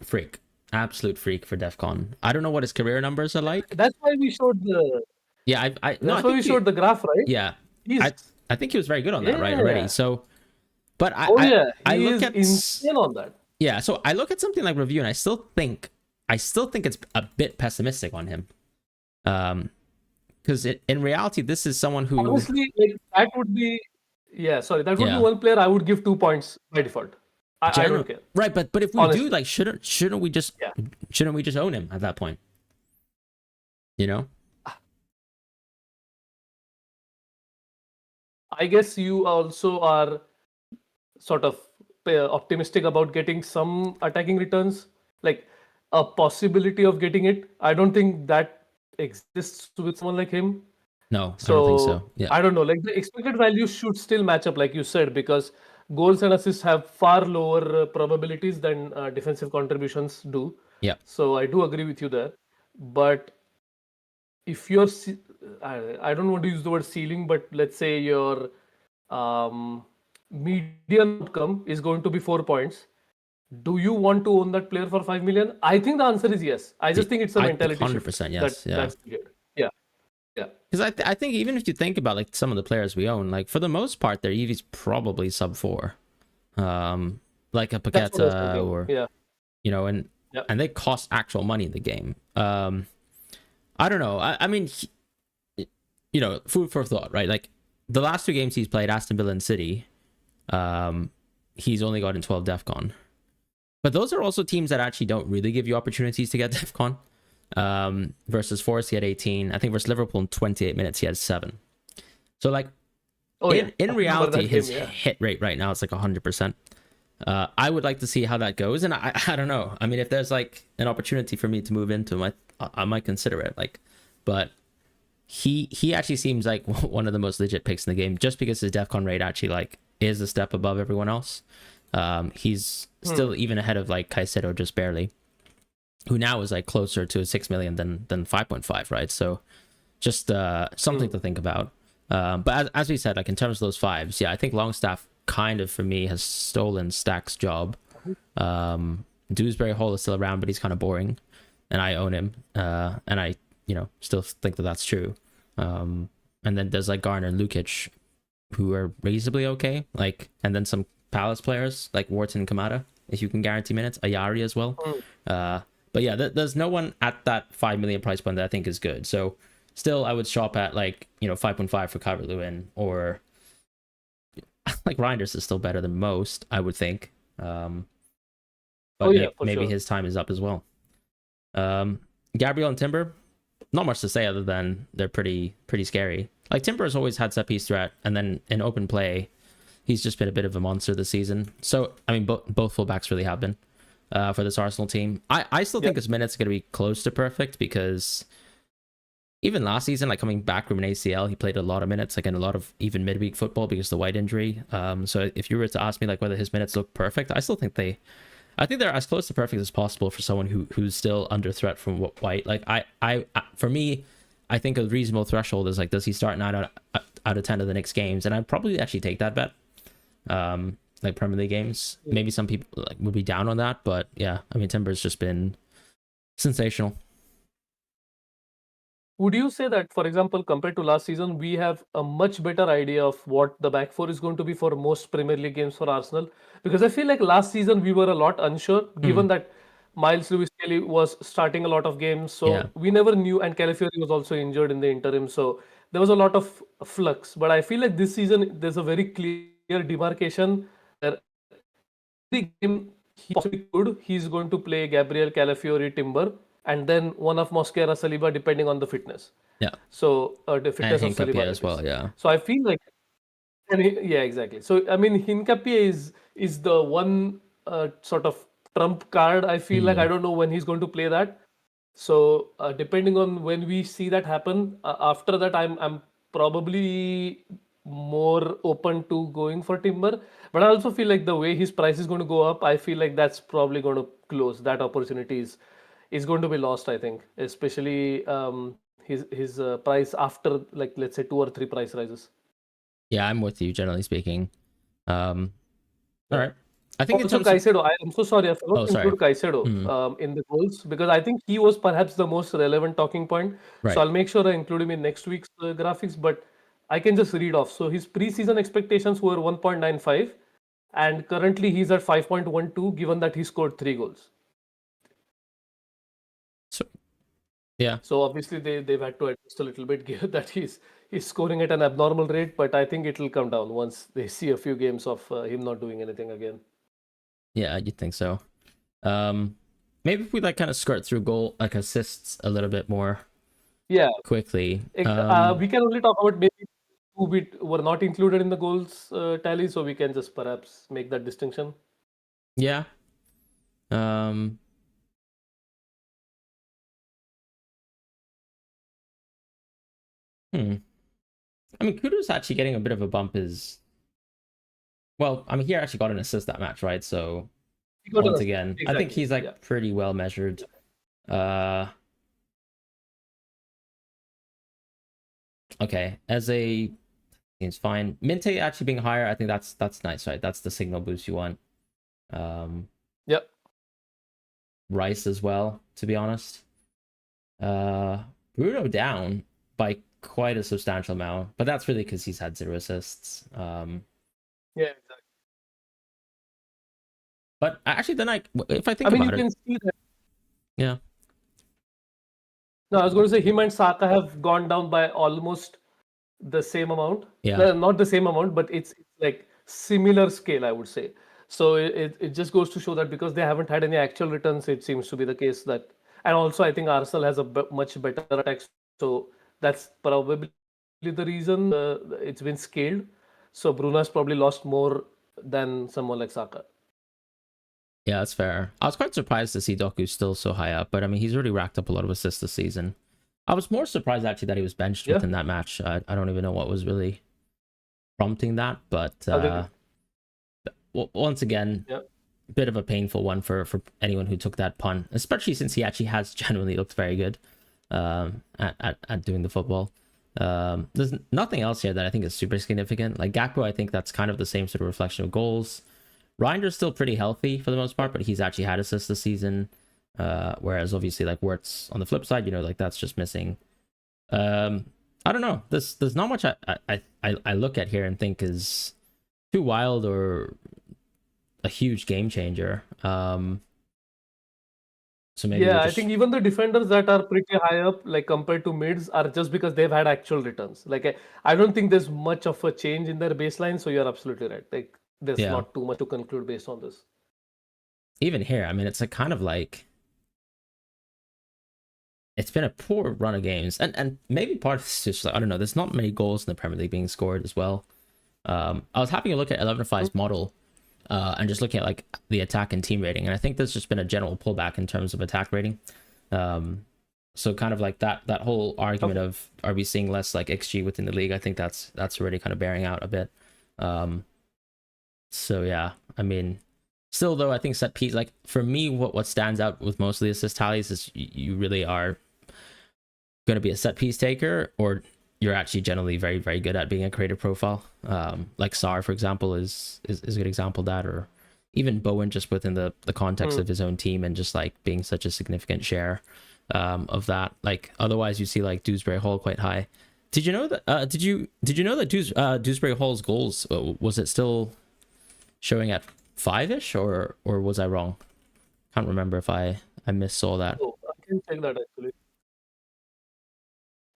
freak, absolute freak for DEFCON. I don't know what his career numbers are like. That's why we showed the. Yeah, That's why we showed the graph, right? Yeah, He's, I think he was very good on that, right, already. So, but I he look is at insane on that. Yeah, so I look at something like review, and I still think it's a bit pessimistic on him. Because in reality, this is someone who honestly, like, that would be that would be one player I would give 2 points by default. I don't care. Right, but if we honestly do, like, shouldn't we just own him at that point? You know? I guess you also are sort of optimistic about getting some attacking returns, like a possibility of getting it. I don't think that exists with someone like him. No, I don't think so. Yeah. I don't know. Like, the expected value should still match up, like you said, because goals and assists have far lower probabilities than defensive contributions do. Yeah. So I do agree with you there. But if you're, I don't want to use the word ceiling, but let's say your median outcome is going to be 4 points. Do you want to own that player for 5 million? I think the answer is yes. I just think it's a mentality 100% yes. That's good. Yeah. Because I think even if you think about like some of the players we own, like for the most part, their EV's probably sub 4. Like a Paqueta or and they cost actual money in the game. I don't know. I mean, food for thought, right? Like the last 2 games he's played, Aston Villa and City, he's only gotten 12 DEFCON. But those are also teams that actually don't really give you opportunities to get DEFCON. Versus Forest, he had 18. I think versus Liverpool in 28 minutes, he had 7. So like, in reality, his hit rate right now is like 100%. I would like to see how that goes, and I don't know. I mean, if there's like an opportunity for me to move into him, I might consider it. Like, but he actually seems like one of the most legit picks in the game, just because his DEFCON rate actually like is a step above everyone else. He's still even ahead of like Caicedo, just barely, who now is like closer to 6 million than 5.5, right? So just something to think about. But as we said, like in terms of those 5s, I think Longstaff kind of for me has stolen Stack's job. Dewsbury Hall is still around, but he's kind of boring, and I own him, and I still think that that's true. And then there's like Garner and Lukic, who are reasonably okay, like, and then some Palace players like Wharton, Kamada, if you can guarantee minutes, Ayari as well. But yeah, there's no one at that 5 million price point that I think is good. So still, I would shop at like 5.5 for Calvert-Lewin, or like Reinders is still better than most, I would think. But maybe his time is up as well. Gabriel and Timber, not much to say other than they're pretty scary. Like Timber has always had set piece threat, and then in open play, he's just been a bit of a monster this season. So I mean, both fullbacks really have been. For this Arsenal team, I still think his minutes are going to be close to perfect, because even last season, like coming back from an ACL, he played a lot of minutes, like in a lot of even midweek football because of the White injury. So if you were to ask me like whether his minutes look perfect, I still think they're as close to perfect as possible for someone who's still under threat from White. Like for me, I think a reasonable threshold is like, does he start 9 out of 10 of the next games? And I'd probably actually take that bet. Like Premier League games, maybe some people like would be down on that, but yeah, I mean, Timber's just been sensational. Would you say that, for example, compared to last season, we have a much better idea of what the back four is going to be for most Premier League games for Arsenal? Because I feel like last season we were a lot unsure, given that Miles Lewis-Kelly was starting a lot of games, so we never knew, and Calafiori was also injured in the interim, so there was a lot of flux. But I feel like this season there's a very clear demarcation where the game he possibly could, he's going to play Gabriel, Calafiori, Timber, and then one of Mosquera, Saliba, depending on the fitness. Yeah. So the And fitness of Hincapie Saliba, as that well, is. yeah. So I feel like, yeah, exactly. So I mean, Hincapie is the one sort of trump card. I feel like I don't know when he's going to play that. So depending on when we see that happen, after that I'm probably more open to going for Timber. But I also feel like the way his price is going to go up, I feel like that's probably going to close. That opportunity is going to be lost. I think, especially his price after, like, let's say 2 or 3 price rises. Yeah, I'm with you, generally speaking. All Yeah. right. I think in Also, terms of Caicedo, I am so sorry, I forgot to sorry. include Caicedo in the goals because I think he was perhaps the most relevant talking point. So Right. I'll make sure I include him in next week's graphics, but I can just read off. So his preseason expectations were 1.95, and currently he's at 5.12, given that he scored 3 goals. So yeah. So obviously they've had to adjust a little bit, given that he's scoring at an abnormal rate, but I think it will come down once they see a few games of him not doing anything again. Yeah, you'd think so. Maybe if we like kind of skirt through goal like assists a little bit more Yeah, quickly. we can only talk about maybe who were not included in the goals tally, so we can just perhaps make that distinction. Yeah. Um I mean, Kudo's actually getting a bit of a bump is well, I mean he actually got an assist that match, right? So He got an once assist. again, I think Exactly. he's like Yeah. pretty well measured. Okay, as a it's fine. Minte actually being higher, I think that's nice, right? That's the signal boost you want. Um Yep. Rice as well, to be honest. Bruno down by quite a substantial amount, but that's really because he's had 0 assists. Yeah. Exactly. But actually, then if I think I mean, you about it, can see that. yeah, No, I was going to say him and Saka have gone down by almost the same amount. yeah, No, not the same amount, but it's like similar scale, I would say. So it just goes to show that because they haven't had any actual returns, it seems to be the case that, and also I think Arsenal has a much better attack, so that's probably the reason it's been scaled. So Bruno has probably lost more than someone like Saka. yeah, that's fair. I was quite surprised to see Doku still so high up, but I mean, he's already racked up a lot of assists this season. I was more surprised actually that he was benched Yeah, within that match. I don't even know what was really prompting that, but agreed. once again, Yeah, bit of a painful one for anyone who took that pun, especially since he actually has genuinely looked very good at doing the football. There's nothing else here that I think is super significant. Like Gakpo, I think that's kind of the same sort of reflection of goals. Reinder's still pretty healthy for the most part, but he's actually had assists this season. Whereas obviously like Wirtz on the flip side, like that's just missing. I don't know. There's not much I look at here and think is too wild or a huge game changer. So maybe yeah. we'll I just think even the defenders that are pretty high up, like compared to mids, are just because they've had actual returns. Like I don't think there's much of a change in their baseline. So you're absolutely right. Like there's yeah. not too much to conclude based on this. Even here, I mean, it's a kind of like it's been a poor run of games, and maybe part of this is just like I don't know. There's not many goals in the Premier League being scored as well. I was having a look at 11fi's model, and just looking at like the attack and team rating, and I think there's just been a general pullback in terms of attack rating. So kind of like that whole argument of are we seeing less like XG within the league? I think that's already kind of bearing out a bit. So yeah, I mean, still though, I think set piece like for me, what stands out with most of the assist tallies is you really are going to be a set piece taker, or you're actually generally very very good at being a creative profile. Like Sar, for example, is a good example of that, or even Bowen just within the context of his own team and just like being such a significant share of that. Like otherwise, you see like Dewsbury Hall quite high. Did you know that? Did you know that Dewsbury Hall's goals was it still showing at 5ish, or was I wrong? Can't remember if I missaw that. Oh, I can check that actually.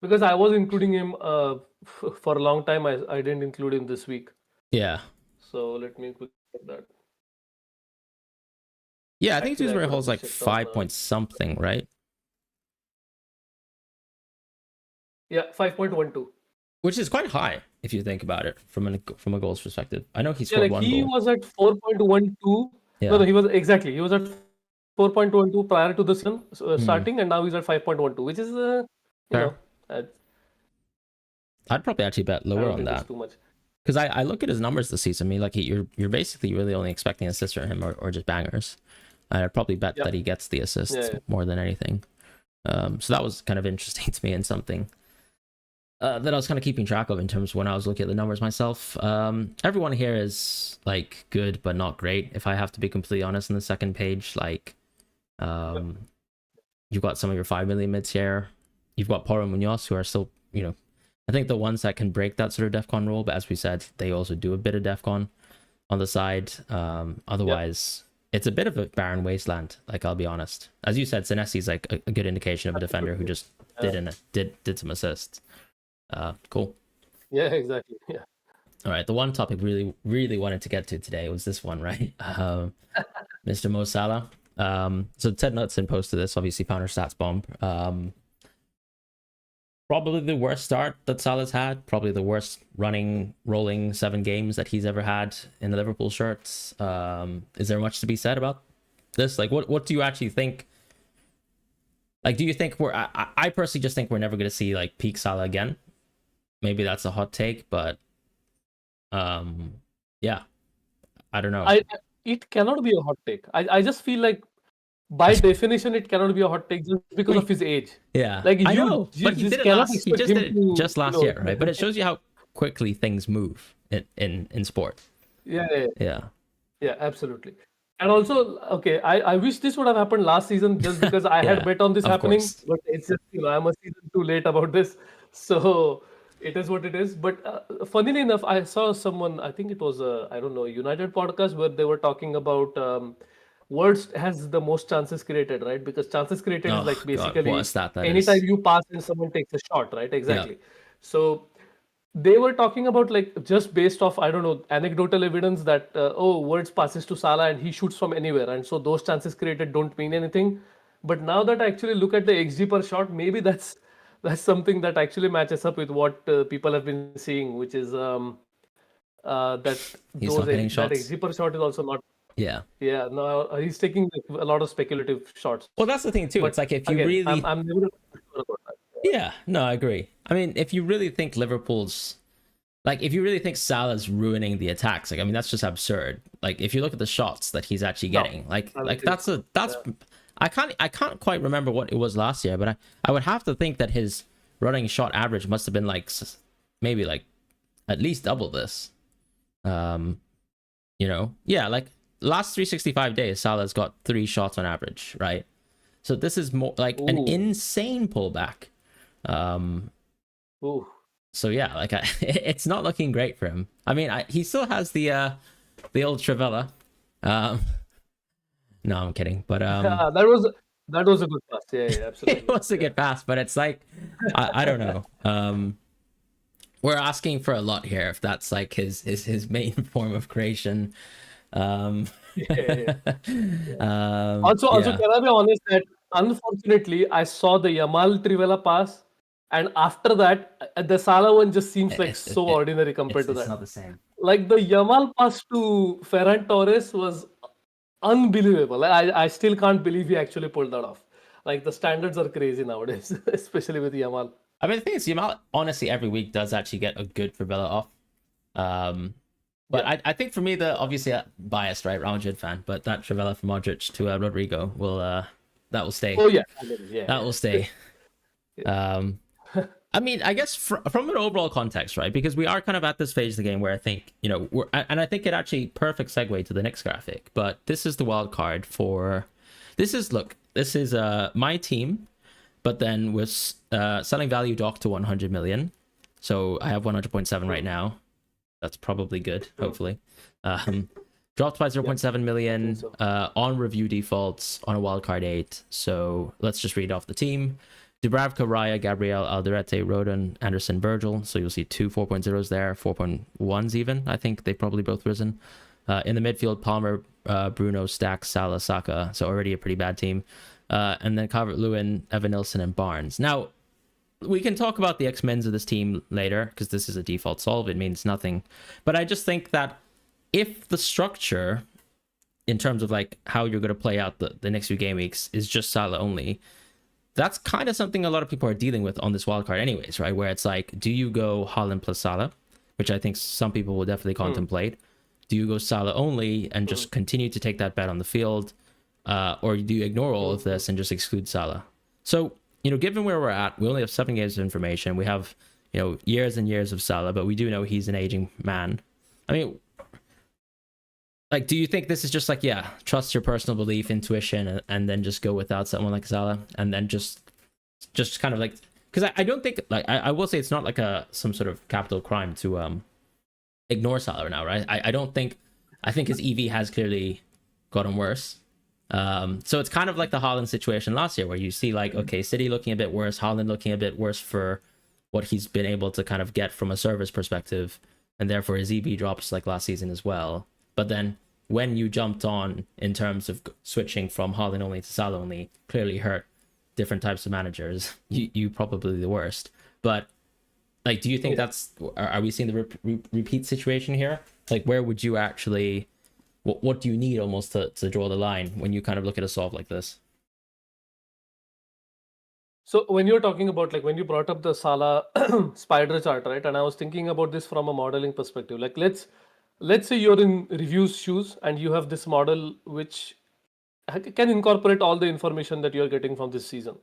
Because I was including him for a long time. I didn't include him this week. Yeah. So let me quickly check that. Yeah, I think Actually, I Dewsbury could Hall's have like checked on 5 the. point something, right? Yeah, 5.12. Which is quite high if you think about it from a goals perspective. I know he Yeah, scored like one he goal. was at 4.12. No, Yeah. no, he was exactly. He was at 4.12 prior to the season Hmm. starting, and now he's at 5.12, which is, you Fair. know, uh, I'd probably actually bet I lower don't on think it's that. too much. Because I look at his numbers this season. I mean, like you're basically really only expecting assists from him or just bangers. I'd probably bet Yeah, that he gets the yeah, assists yeah. more than anything. So that was kind of interesting to me and something that I was kind of keeping track of in terms of when I was looking at the numbers myself. Everyone here is like good but not great. If I have to be completely honest, in the second page, like you've got some of your 5 million mids here. You've got Poro and Munoz who are still, I think the ones that can break that sort of DEFCON role, but as we said, they also do a bit of DEFCON on the side. Otherwise, it's a bit of a barren wasteland, like I'll be honest. As you said, Senesi's like a good indication of a defender who just did some assists. Cool. Yeah, exactly. Yeah. All right, the one topic really wanted to get to today was this one, right? Mr. Mo Salah. So Ted Knutson posted this, obviously Pounder Stats Bomb. Probably the worst start that Salah's had. Probably the worst rolling 7 games that he's ever had in the Liverpool shirts. Is there much to be said about this? Like, what do you actually think? Like, do you think I personally just think we're never going to see like peak Salah again? Maybe that's a hot take, but yeah, I don't know. It cannot be a hot take. I just feel like by definition it cannot be a hot take just because of his age. Yeah, Like I you know, but he just did it cannot he expect just him did it to, just last year, right? But it shows you how quickly things move in sport. Yeah, yeah, Yeah. yeah, absolutely. And also, okay, I wish this would have happened last season just because I had Yeah, bet on this of happening, course. but it's just, I'm a season too late about this. So it is what it is. But funnily enough, I saw someone, I think it was, I don't know, United podcast where they were talking about words has the most chances created, right? Because chances created is Oh like God, what a basically stat that anytime is. you pass and someone takes a shot, right? Yeah. Exactly. So they were talking about like just based off I don't know anecdotal evidence that words passes to Salah and he shoots from anywhere, and so those chances created don't mean anything. But now that I actually look at the XG per shot, maybe that's something that actually matches up with what people have been seeing, which is that He's not hitting that shots. XG per shot is also not. Yeah. Yeah, no, he's taking like, a lot of speculative shots. Well, that's the thing too. It's But like if you again, really, I'm never sure about that. yeah, no, I agree. I mean, if you really think Liverpool's, like, if you really think Salah's ruining the attacks, like, I mean, that's just absurd. Like, if you look at the shots that he's actually No, getting, like, I don't like think that's so. that's, I can't quite remember what it was last year, but I would have to think that his running shot average must have been like maybe like at least double this. Yeah, like last 365 days, Salah's got 3 shots on average, right? So this is more like an Ooh, insane pullback. ooh. So yeah, like it's not looking great for him. I mean, he still has the old Travella. No, I'm kidding, but That was a good pass. Yeah, yeah, it absolutely. was a good pass. But it's like I don't know. We're asking for a lot here if that's like his main form of creation. Yeah, yeah. Also, Yeah. can I be honest that unfortunately I saw the Yamal Trivela pass, and after that the Salah one just seems like so ordinary compared to It's that. not the same. Like the Yamal pass to Ferran Torres was unbelievable. Like, I still can't believe he actually pulled that off. Like the standards are crazy nowadays, especially with Yamal. I mean, the thing is, Yamal honestly every week does actually get a good Favela off. But Yeah. I think for me, the obviously biased, right, Real Madrid fan, but that Travella from Modric to Rodrigo will that will stay. Oh yeah. Yeah. That will stay. I mean, I guess from an overall context, right? Because we are kind of at this phase of the game where I think, and I think it actually perfect segue to the next graphic. But this is the wild card for. This is my team, but then with selling value docked to 100 million. So I have 100.7 right now. That's probably good, hopefully. Dropped by 0.7 million on review defaults on a wildcard 8. So let's just read off the team. Dubravka, Raya, Gabriel, Alderete, Rodon, Anderson, Virgil. So you'll see 2 4.0s there, 4.1s even. I think they've probably both risen. In the midfield, Palmer, Bruno, Stack, Salah, Saka, so already a pretty bad team. And then Calvert-Lewin, Evan Nilsson, and Barnes. Now, we can talk about the xMins of this team later, because this is a default solve. It means nothing. But I just think that if the structure, in terms of like how you're going to play out the next few game weeks, is just Salah only, that's kind of something a lot of people are dealing with on this wildcard anyways, right? Where it's like, do you go Haaland plus Salah, which I think some people will definitely contemplate? Do you go Salah only and just continue to take that bet on the field? Or do you ignore all of this and just exclude Salah? So, given where we're at, we only have 7 games of information. We have, years and years of Salah, but we do know he's an aging man. I mean, like, do you think this is just like, trust your personal belief, intuition, and then just go without someone like Salah, and then just kind of like, because I don't think, like, I will say it's not like some sort of capital crime to ignore Salah now, right? I think his EV has clearly gotten worse. So it's kind of like the Haaland situation last year, where you see like, okay, City looking a bit worse, Haaland looking a bit worse for what he's been able to kind of get from a service perspective, and therefore his EV drops like last season as well. But then when you jumped on in terms of switching from Haaland only to Salah only, clearly hurt different types of managers. You probably the worst. But like, do you think are we seeing the repeat situation here? Like, where would you actually, what do you need almost to draw the line when you kind of look at a solve like this? So when you're talking about, like, when you brought up the Salah spider chart, right? And I was thinking about this from a modeling perspective. Like, let's say you're in Review's shoes and you have this model which can incorporate all the information that you're getting from this season.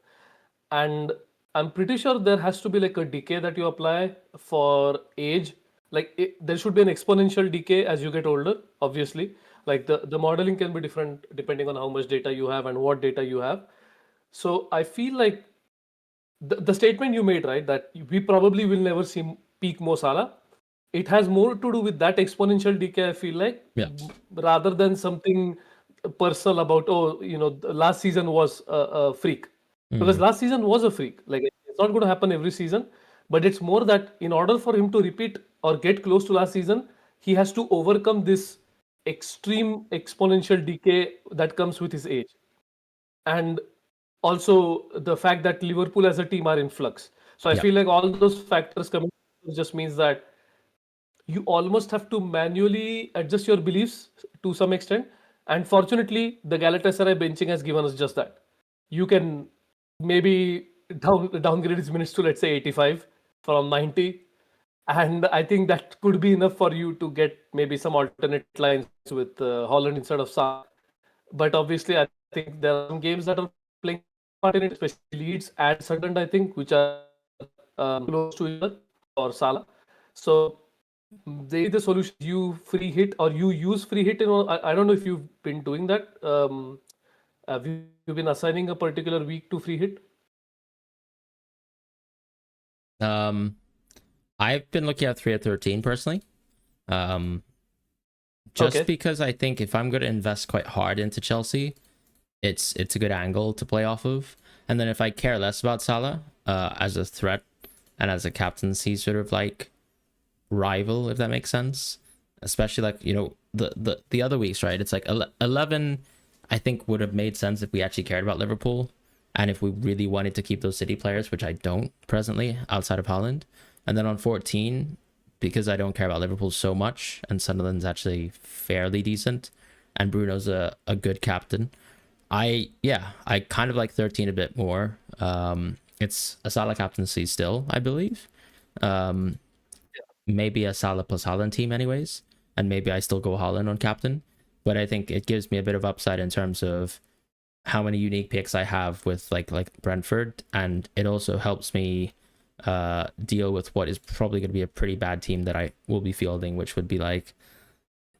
And I'm pretty sure there has to be like a decay that you apply for age. Like, there should be an exponential decay as you get older, obviously. Like, the modeling can be different depending on how much data you have and what data you have. So I feel like the statement you made, right, that we probably will never see peak Mo Salah, it has more to do with that exponential decay, I feel like, rather than something personal about, the last season was a freak. Because last season was a freak. Like, it's not going to happen every season, but it's more that in order for him to repeat or get close to last season, he has to overcome this extreme exponential decay that comes with his age. And also the fact that Liverpool as a team are in flux. So I feel like all those factors coming just means that you almost have to manually adjust your beliefs to some extent. And fortunately, the Galatasaray benching has given us just that. You can maybe downgrade his minutes to, let's say, 85 from 90. And I think that could be enough for you to get maybe some alternate lines with Holland instead of Salah. But obviously, I think there are some games that are playing part in it, especially Leeds and Sunderland, I think, which are close to each other for Salah. So the solution, you free hit or you use free hit. I don't know if you've been doing that. Have you been assigning a particular week to free hit? I've been looking at 3 at 13 personally. Just because I think if I'm going to invest quite hard into Chelsea, it's a good angle to play off of. And then if I care less about Salah as a threat and as a captaincy sort of like rival, if that makes sense, especially like, the other weeks, right? It's like 11 I think would have made sense if we actually cared about Liverpool and if we really wanted to keep those City players, which I don't presently outside of Haaland. And then on 14, because I don't care about Liverpool so much and Sunderland's actually fairly decent and Bruno's a good captain, I kind of like 13 a bit more. It's a Salah captaincy still, I believe. Maybe a Salah plus Haaland team anyways, and maybe I still go Haaland on captain, but I think it gives me a bit of upside in terms of how many unique picks I have with like Brentford, and it also helps me deal with what is probably going to be a pretty bad team that I will be fielding, which would be like,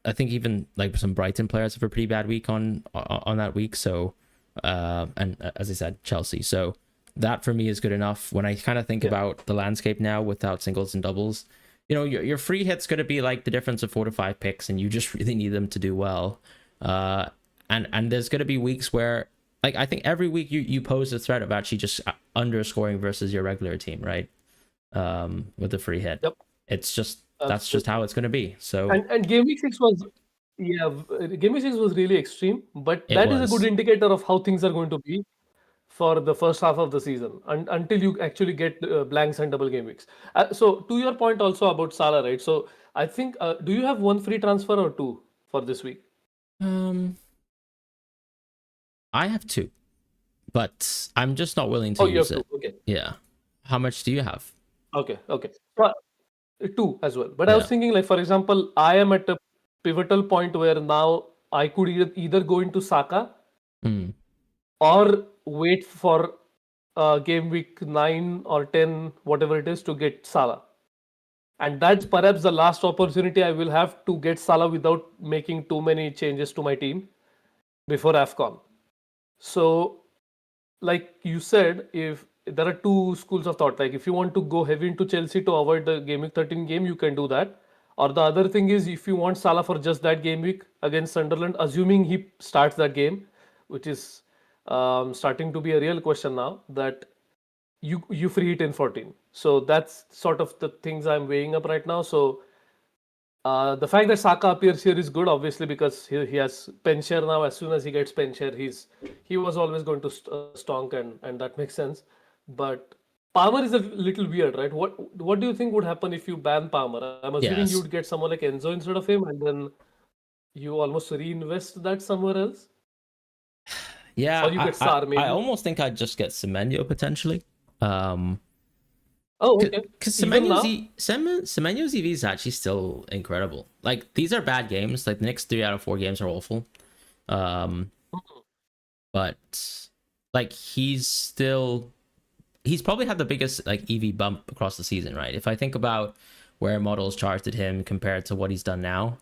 I think even like some Brighton players have a pretty bad week on that week. So and as I said, Chelsea. So that for me is good enough. When I kind of think about the landscape now without singles and doubles, your free hit's going to be like the difference of 4 to 5 picks, and you just really need them to do well. And there's going to be weeks where, like, I think every week you pose the threat of actually just underscoring versus your regular team, right? With the free hit. Yep. It's just, that's just how it's going to be. So and Gameweek 6 was, Yeah, Game 6 was really extreme, but It that is a good was. indicator of how things are going to be for the first half of the season until you actually get blanks and double game weeks. So to your point also about Salah, right? So I think, do you have one free transfer or two for this week? Um, I have two, but I'm just not willing to Oh, you use have two. it. Okay. Yeah. How much do you have? Okay. Okay. So, two as well. But I was Yeah. thinking, like, for example, I am at a pivotal point where now I could either go into Saka Mm. or wait for game week 9 or 10, whatever it is, to get Salah. And that's perhaps the last opportunity I will have to get Salah without making too many changes to my team before AFCON. So, like you said, if there are two schools of thought, like if you want to go heavy into Chelsea to avoid the game week 13 game, you can do that. Or the other thing is, if you want Salah for just that game week against Sunderland, assuming he starts that game, which is starting to be a real question now, that you free it in 14. So that's sort of the things I'm weighing up right now. So the fact that Saka appears here is good, obviously, because he has pen share now. As soon as he gets pen share, he was always going to stonk, and that makes sense. But Palmer is a little weird, right? What do you think would happen if you ban Palmer? I'm assuming Yes. you'd get someone like Enzo instead of him, and then you almost reinvest that somewhere else, or Yeah, you I, get I, Sar I maybe. almost think I'd just get Semenyo potentially. Um, Oh, okay. because Even now, Semenyo's EV is actually still incredible. Like these are bad games. Like the next 3 out of 4 games are awful. Um, but like he's probably had the biggest like EV bump across the season, right? If I think about where models charted him compared to what he's done now,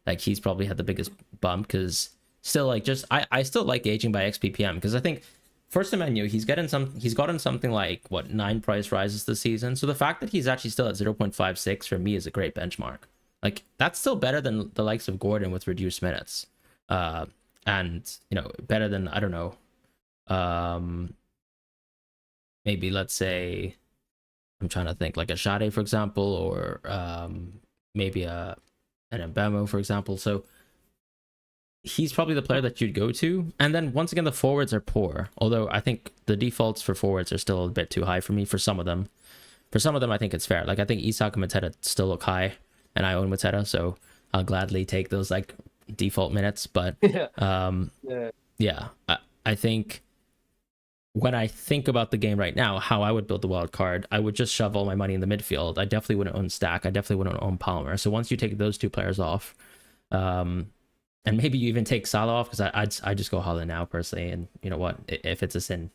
like he's probably had the biggest bump because still like just I still like gauging by XPPM because I think first Emmanuel he's gotten something like what 9 price rises this season. So the fact that he's actually still at 0.56 for me is a great benchmark. Like that's still better than the likes of Gordon with reduced minutes. Uh and better than I don't know. Um maybe let's say I'm trying to think like a Shade, for example, or maybe an Mbemo, for example. So he's probably the player that you'd go to. And then once again, the forwards are poor. Although I think the defaults for forwards are still a bit too high for me for some of them. For some of them, I think it's fair. Like I think Isak and Mateta still look high, and I own Mateta, so I'll gladly take those like default minutes. But yeah, um, yeah, yeah, I think when I think about the game right now, how I would build the wild card, I would just shove all my money in the midfield. I definitely wouldn't own Stack. I definitely wouldn't own Palmer. So once you take those two players off, and maybe you even take Salah off because I just go Holland now personally. And you know what? If it's a sin,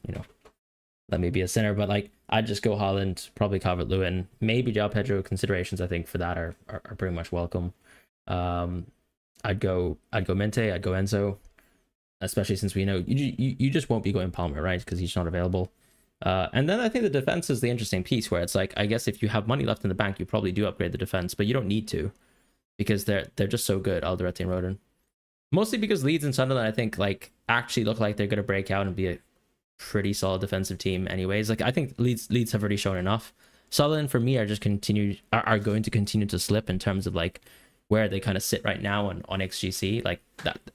let me be a sinner. But like I'd just go Holland, probably Calvert Lewin, maybe João Pedro. Considerations I think for that are pretty much welcome. Um, I'd go Mente, I'd go Enzo, especially since we know you just won't be going Palmer, right? Because he's not available. And then I think the defense is the interesting piece where it's like, I guess if you have money left in the bank, you probably do upgrade the defense, but you don't need to because they're just so good, Alderete and Rodon. Mostly because Leeds and Sunderland, I think, like actually look like they're going to break out and be a pretty solid defensive team anyways. Like I think Leeds have already shown enough. Sunderland for me are going to continue to slip in terms of like where they kind of sit right now on XGC. Like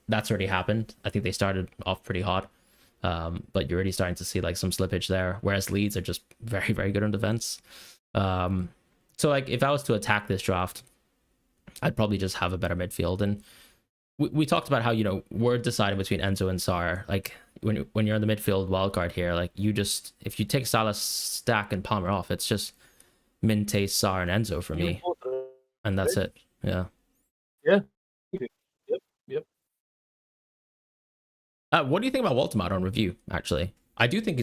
that's already happened. I think they started off pretty hot. But you're already starting to see like some slippage there, whereas Leeds are just very, very good on defense. So like if I was to attack this draft, I'd probably just have a better midfield. And we talked about how we're deciding between Enzo and Sar. Like when you're in the midfield wildcard here, like if you take Salah, Stack, and Palmer off, it's just Minte, Sar, and Enzo for you me, both, and that's right? it. Yeah. Yeah. Okay. Yep. Yep. What do you think about Waltemart on review? Actually, I do think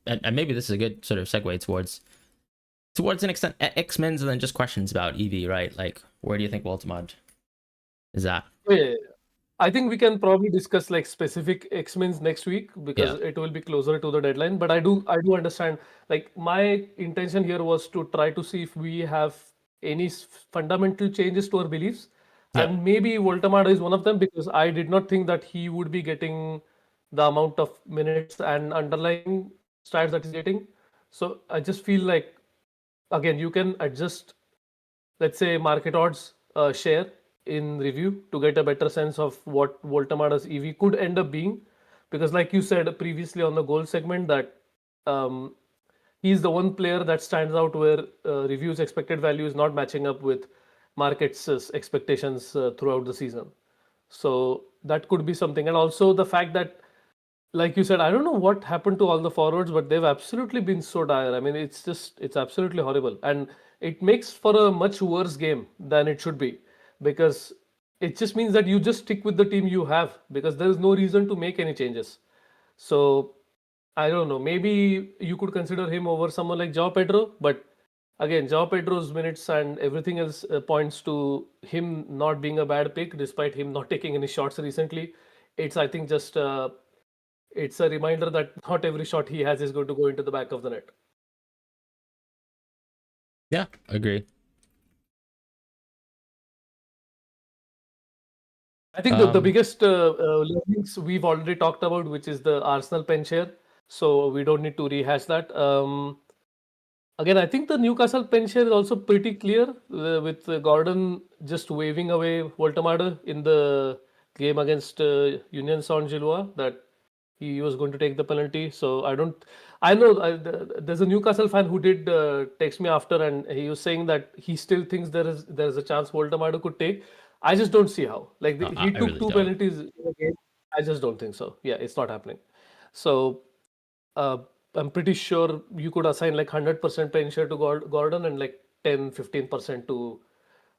and maybe this is a good sort of segue towards an extent xMins and then just questions about EV, right? Like, where do you think Waltemart is at? Oh, yeah, yeah, yeah. I think we can probably discuss like specific xMins next week because Yeah, it will be closer to the deadline. But I do understand. Like my intention here was to try to see if we have any fundamental changes to our beliefs, yeah, and maybe Voltamada is one of them because I did not think that he would be getting the amount of minutes and underlying stats that he's getting. So I just feel like again you can adjust, let's say, market odds share in review to get a better sense of what Voltamada's EV could end up being. Because, like you said previously on the goal segment, that um, he's the one player that stands out where reviews expected value is not matching up with markets' expectations throughout the season. So that could be something. And also the fact that, like you said, I don't know what happened to all the forwards, but they've absolutely been so dire. I mean, it's absolutely horrible. And it makes for a much worse game than it should be, because it just means that you just stick with the team you have, because there is no reason to make any changes. So I don't know. Maybe you could consider him over someone like João Pedro, but again, João Pedro's minutes and everything else points to him not being a bad pick, despite him not taking any shots recently. It's, I think, just it's a reminder that not every shot he has is going to go into the back of the net. Yeah, agree. I think the biggest learnings we've already talked about, which is the Arsenal pen share. So we don't need to rehash that. Again, I think the Newcastle pen share is also pretty clear, with Gordon just waving away Voltamada in the game against Union Saint-Gilloise, that he was going to take the penalty. So I know there's a Newcastle fan who did text me after, and he was saying that he still thinks there is a chance Voltamada could take. I just don't see how. Like he took really two don't. penalties in a game. I just don't think so. Yeah, it's not happening. So I'm pretty sure you could assign like 100% pen share to Gordon and like 10-15% to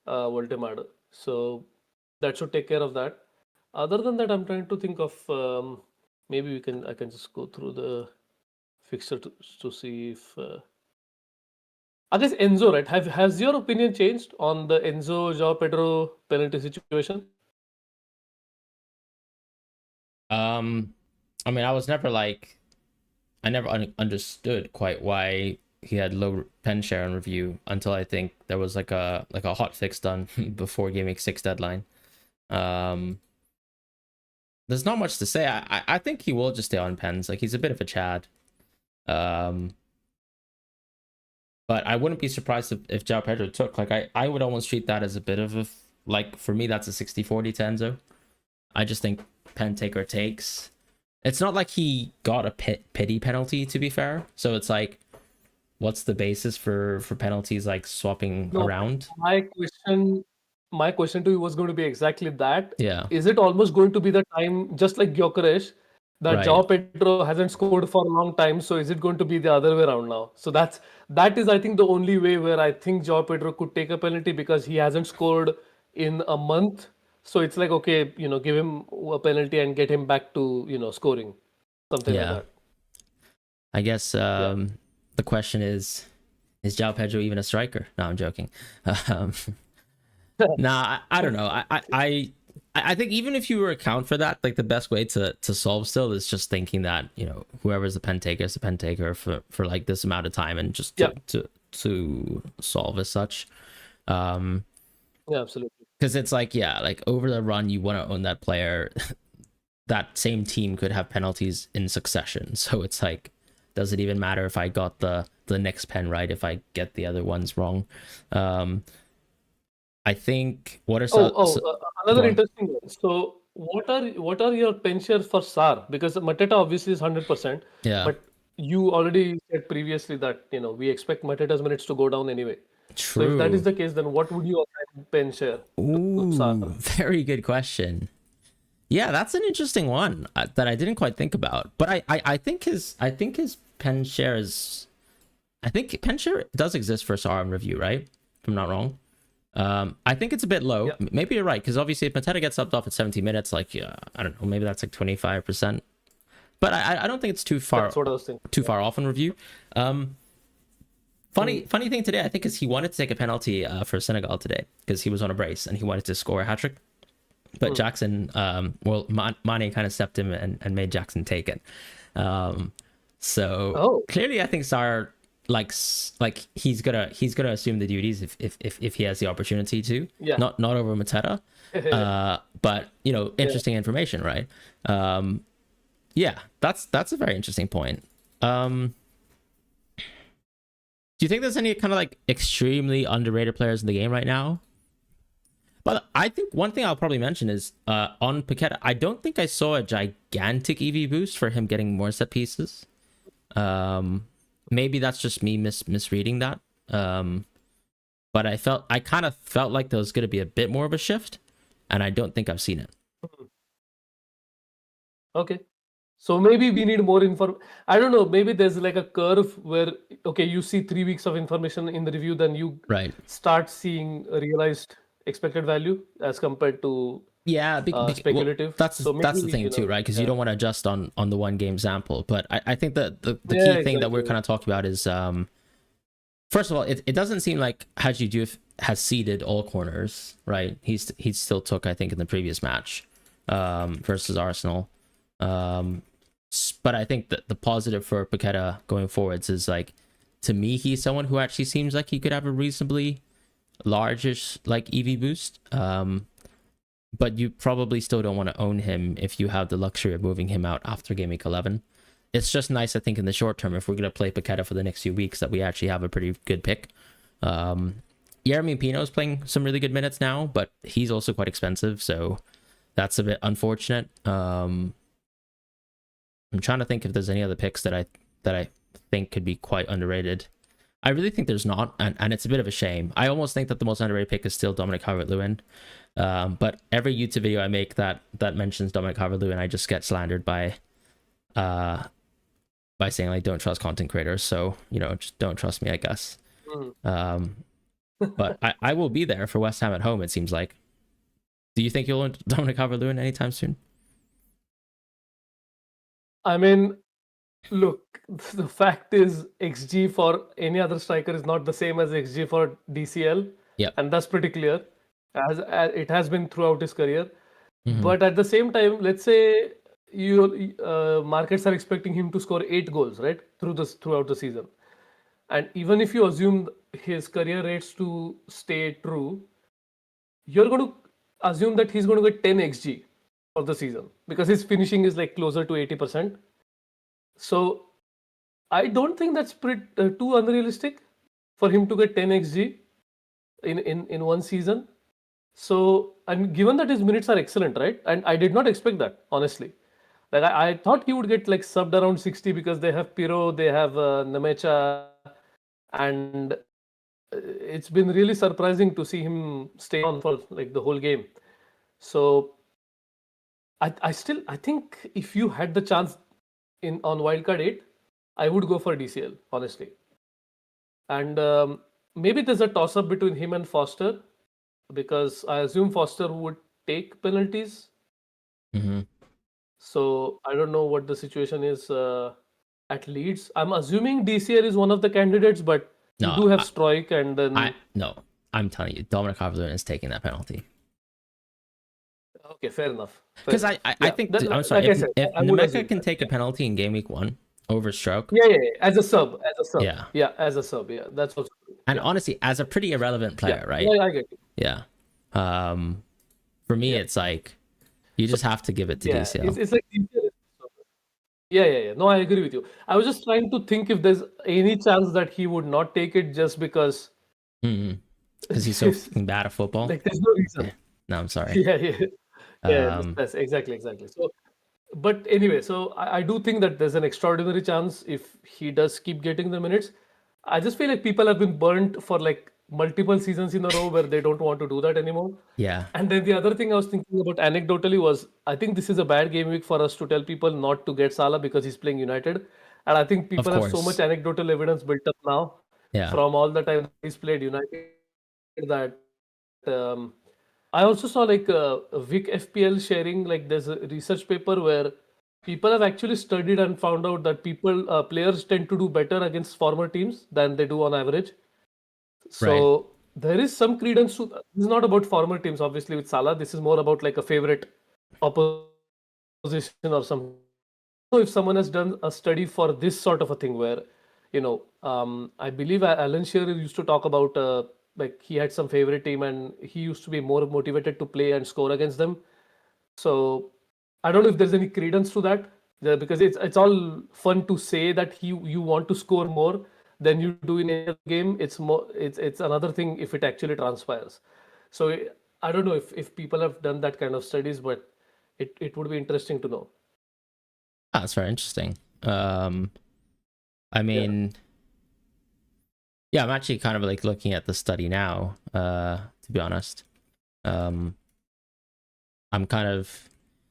Voltemade. So that should take care of that. Other than that, I'm trying to think of maybe I can just go through the fixture to see if I guess Enzo, right? Has your opinion changed on the Enzo João Pedro penalty situation? I mean, I never understood quite why he had low pen share on review until I think there was like a hot fix done before Gameweek 6 deadline. There's not much to say. I think he will just stay on pens. Like, he's a bit of a Chad. But I wouldn't be surprised if João Pedro took. Like, I would almost treat that as a bit of a, like, for me, that's a 60-40 to Enzo. I just think pen taker takes. It's not like he got a pity penalty, to be fair. So it's like, what's the basis for penalties like swapping around? My question to you was going to be exactly that. Yeah. Is it almost going to be the time, just like Gyökeres, that Right. João Pedro hasn't scored for a long time? So is it going to be the other way around now? So that is, I think, the only way where I think João Pedro could take a penalty, because he hasn't scored in a month. So it's like, okay, give him a penalty and get him back to, scoring. Something like that. I guess the question is João Pedro even a striker? No, I'm joking. Nah, I don't know. I think even if you were account for that, like, the best way to solve still is just thinking that, whoever's the pen taker is the pen taker for like this amount of time, and just to solve as such. Yeah, absolutely. Because it's like, like, over the run, you want to own that player. That same team could have penalties in succession. So it's like, does it even matter if I got the next pen right if I get the other ones wrong? I think what are some another interesting one. So what are your pen shares for SAR? Because Mateta obviously is 100%. Yeah. But you already said previously that we expect Mateta's minutes to go down anyway. True. So if that is the case, then what would you assign pen share to SAR? Very good question. Yeah, that's an interesting one that I didn't quite think about. But I think his pen share is, I think pen share does exist for SAR on review, right? If I'm not wrong. I think it's a bit low. Yeah. Maybe you're right, because obviously if Mateta gets subbed off at 70 minutes, like, I don't know, maybe that's like 25%. But I don't think it's too far off on review. Funny thing today, I think, is he wanted to take a penalty for Senegal today, because he was on a brace and he wanted to score a hat trick. But Jackson, Mane kind of stepped him and made Jackson take it. So clearly, I think Sarr likes, like, he's gonna assume the duties if he has the opportunity to. Yeah. Not over Mateta. But interesting information, right? Yeah, that's a very interesting point. Do you think there's any kind of like extremely underrated players in the game right now? But I think one thing I'll probably mention is on Paqueta, I don't think I saw a gigantic EV boost for him getting more set pieces. Maybe that's just me misreading that. But I kind of felt like there was going to be a bit more of a shift, and I don't think I've seen it. Okay. So maybe we need more I don't know, maybe there's like a curve where, okay, you see 3 weeks of information in the review, then you Right. start seeing a realized expected value as compared to Yeah, speculative. that's So the maybe, thing too, right? Because you don't want to adjust on the one game sample. But I think that the Yeah, key thing that we're exactly. kind of talking about is first of all, it doesn't seem like Haji Diouf has seeded all corners, right? He still took, I think, in the previous match versus Arsenal. But I think that the positive for Paqueta going forwards is, like, to me, he's someone who actually seems like he could have a reasonably largish like EV boost. But you probably still don't want to own him if you have the luxury of moving him out after Gameweek 11. It's just nice, I think, in the short term, if we're going to play Paqueta for the next few weeks, that we actually have a pretty good pick. Yeremy Pino's playing some really good minutes now, but he's also quite expensive, so that's a bit unfortunate. I'm trying to think if there's any other picks that I think could be quite underrated. I really think there's not, and it's a bit of a shame. I almost think that the most underrated pick is still Dominic Calvert-Lewin. But every YouTube video I make that mentions Dominic Calvert-Lewin, I just get slandered by saying, like, don't trust content creators. So, just don't trust me, I guess. But I will be there for West Ham at home, it seems like. Do you think you'll own Dominic Calvert-Lewin anytime soon? I mean, look, the fact is XG for any other striker is not the same as XG for DCL. Yeah. And that's pretty clear, as it has been throughout his career. Mm-hmm. But at the same time, let's say markets are expecting him to score 8 goals, right, throughout the season. And even if you assume his career rates to stay true, you're going to assume that he's going to get 10 XG for the season because his finishing is like closer to 80%. So I don't think that's too unrealistic for him to get 10 XG in one season. So, and given that his minutes are excellent, right? And I did not expect that, honestly. Like I thought he would get like subbed around 60 because they have Piro, they have Nemecha, and it's been really surprising to see him stay on for like the whole game. So I think if you had the chance on Wildcard 8, I would go for DCL, honestly. And maybe there's a toss-up between him and Foster, because I assume Foster would take penalties. Mm-hmm. So I don't know what the situation is at Leeds. I'm assuming DCL is one of the candidates, but you do have Stroik, and then I'm telling you, Dominic Calvert-Lewin is taking that penalty. Okay, fair enough. Because I think I'm sorry, like if Nemecha can take a penalty in Gameweek 1 over Stroke. Yeah, as a sub. Yeah, as a sub. Yeah, that's also true. And honestly, as a pretty irrelevant player, right? Yeah, I get it. Yeah. For me, it's like you just have to give it to DCL. It's like yeah. No, I agree with you. I was just trying to think if there's any chance that he would not take it just because. Because he's so fucking bad at football. Like, there's no reason. Yeah. No, I'm sorry. Yeah. That's exactly. So, but anyway, so I do think that there's an extraordinary chance if he does keep getting the minutes. I just feel like people have been burnt for like multiple seasons in a row where they don't want to do that anymore. Yeah. And then the other thing I was thinking about anecdotally was, I think this is a bad game week for us to tell people not to get Salah because he's playing United. And I think people have so much anecdotal evidence built up now from all the time he's played United that I also saw like Vic FPL sharing, like there's a research paper where people have actually studied and found out that players tend to do better against former teams than they do on average. So there is some credence to this. Is not about former teams, obviously, with Salah. This is more about like a favorite opposition or something. So if someone has done a study for this sort of a thing where, I believe Alan Shearer used to talk about like he had some favorite team and he used to be more motivated to play and score against them. So I don't know if there's any credence to that, because it's all fun to say that you want to score more than you do in a game. It's another thing if it actually transpires. So I don't know if people have done that kind of studies, but it would be interesting to know. That's very interesting. I Yeah. mean, yeah, I'm actually kind of like looking at the study now, to be honest. I'm kind of,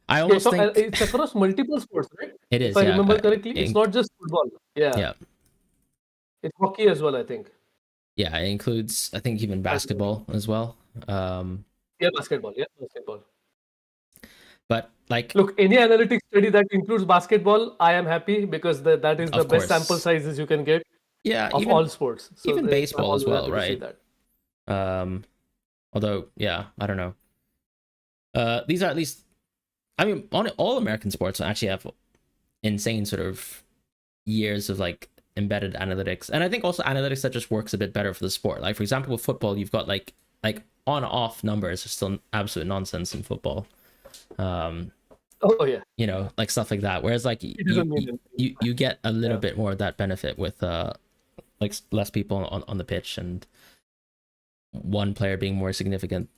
I Yeah, almost so think it's across multiple sports, right? it If is, I yeah. remember correctly, it's not just football. Yeah, Yeah, it's hockey as well, I think. yeah, it includes, I think, even As well. basketball as well. Yeah, basketball. Yeah, basketball. But like, Look, any analytics study that includes basketball, I am happy because that is the of best sample course, sizes you can get yeah, of all sports. So even I'm baseball as always well, happy to see right? that. Although, yeah, I don't know. These are at least, I mean, on all American sports actually have insane sort of years of like embedded analytics, and I think also analytics that just works a bit better for the sport. Like for example, with football, you've got like on off numbers are still absolute nonsense in football. Oh yeah, You know, like stuff like that. Whereas like it doesn't mean anything. you get a little Yeah. bit more of that benefit with like less people on the pitch and one player being more significant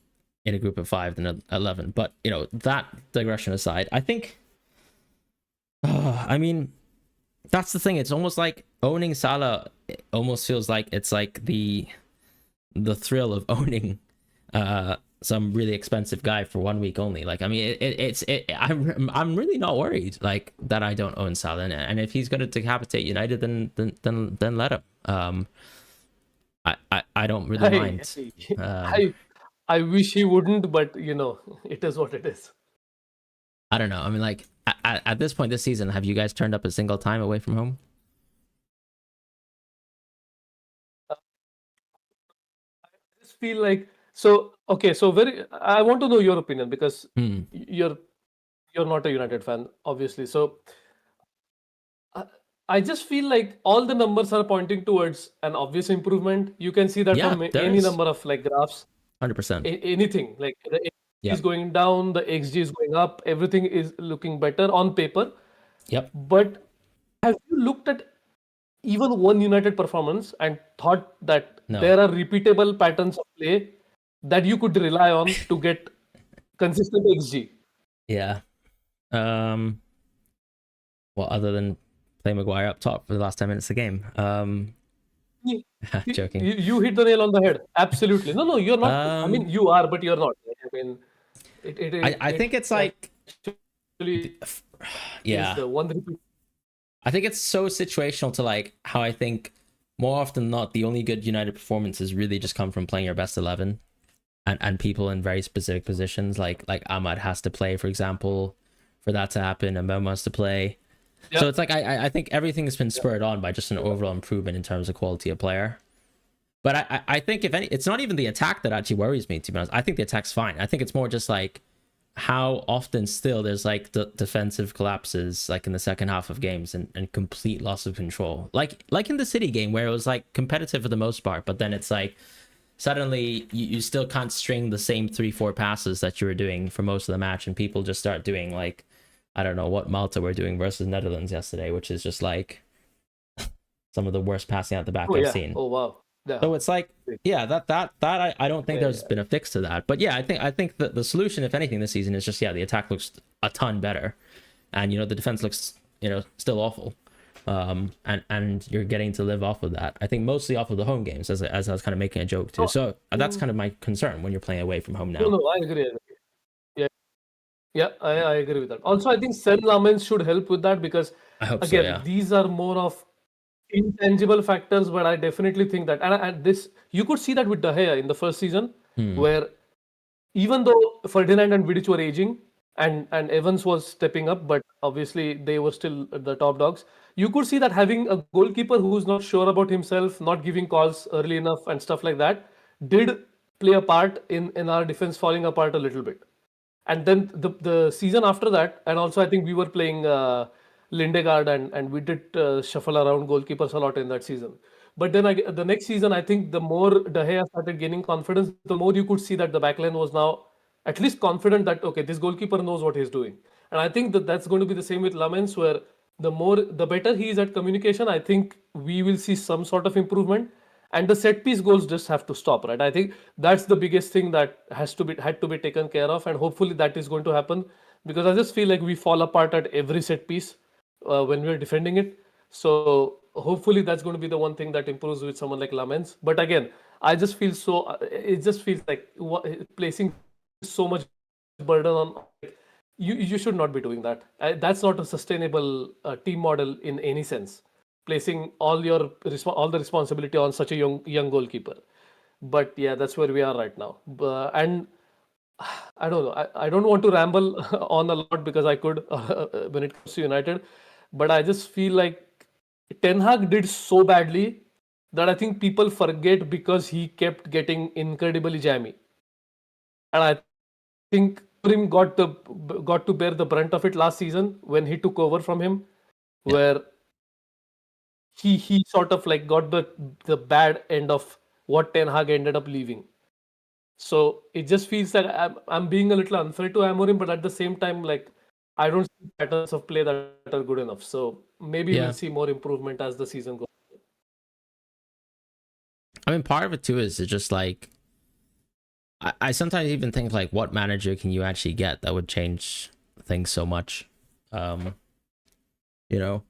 in a group of 5 than 11. But you know, that digression aside, I think I mean, that's the thing. It's almost like owning Salah. It almost feels like it's like the thrill of owning some really expensive guy for 1 week only. Like, I mean, I'm really not worried like that I don't own Salah, and if he's going to decapitate United, then let him. I don't really mind. I wish he wouldn't, but you know, it is what it is. I don't know. I mean, like at this point this season, have you guys turned up a single time away from home? I just feel like so okay. So I want to know your opinion because you're not a United fan, obviously. So I I just feel like all the numbers are pointing towards an obvious improvement. You can see that Yeah, from there any is number of like graphs, 100%. anything like the XG Yep. is going down, the XG is going up, everything is looking better on paper. Yep. But have you looked at even one United performance and thought that No. there are repeatable patterns of play that you could rely on to get consistent XG? Yeah. Well, other than play Maguire up top for the last 10 minutes of the game. You, Joking. you hit the nail on the head. Absolutely. No, you're not. I mean, you are, but you're not. I mean, I think it's like, actually yeah. is the one repeat. I think it's so situational to like how I think more often than not, the only good United performances really just come from playing your best 11 and people in very specific positions. Like Ahmad has to play, for example, for that to happen, and Memo has to play. Yep. So it's like I think everything has been spurred on by just an overall improvement in terms of quality of player. But I think if any, it's not even the attack that actually worries me, to be honest. I think the attack's fine. I think it's more just like how often still there's like the defensive collapses like in the second half of games and complete loss of control. Like in the City game where it was like competitive for the most part, but then it's like suddenly you still can't string the same 3-4 passes that you were doing for most of the match, and people just start doing like, I don't know what Malta were doing versus Netherlands yesterday, which is just like some of the worst passing out the back I've seen. Oh wow. Yeah. So it's like, yeah, that I don't think there's been a fix to that. But yeah, I think that the solution, if anything, this season is just, yeah, the attack looks a ton better, and you know the defense looks, you know, still awful, and you're getting to live off of that. I think mostly off of the home games, as I was kind of making a joke too. So that's kind of my concern when you're playing away from home now. No, I agree. Yeah, I agree with that. Also, I think Sen Lamens should help with that because I hope again, so, yeah. these are more of intangible factors, but I definitely think that, and this you could see that with De Gea in the first season, where even though Ferdinand and Vidic were aging and Evans was stepping up, but obviously they were still the top dogs. You could see that having a goalkeeper who's not sure about himself, not giving calls early enough, and stuff like that, did play a part in our defense falling apart a little bit. And then the season after that, and also I think we were playing Lindegaard and we did shuffle around goalkeepers a lot in that season. But then the next season, I think the more De Gea started gaining confidence, the more you could see that the backline was now at least confident that, okay, this goalkeeper knows what he's doing. And I think that's going to be the same with Lamens, where the better he is at communication, I think we will see some sort of improvement. and the set piece goals just have to stop, right? I think that's the biggest thing that had to be taken care of, and hopefully that is going to happen, because I just feel like we fall apart at every set piece when we're defending it. So hopefully that's going to be the one thing that improves with someone like Lamens. But again, I just feel so it just feels like placing so much burden on, you should not be doing that. That's not a sustainable team model in any sense. Placing all the responsibility on such a young goalkeeper. But yeah, that's where we are right now. And I don't know. I don't want to ramble on a lot because I could when it comes to United, but I just feel like Ten Hag did so badly that I think people forget because he kept getting incredibly jammy, and I think him got to bear the brunt of it last season when he took over from him, Yeah. where he sort of like got the bad end of what Ten Hag ended up leaving. So it just feels like I'm being a little unfair to Amorim, but at the same time, like I don't see patterns of play that are good enough. So maybe we'll Yeah. see more improvement as the season goes. I mean, part of it too is just like I sometimes even think like, what manager can you actually get that would change things so much? You know,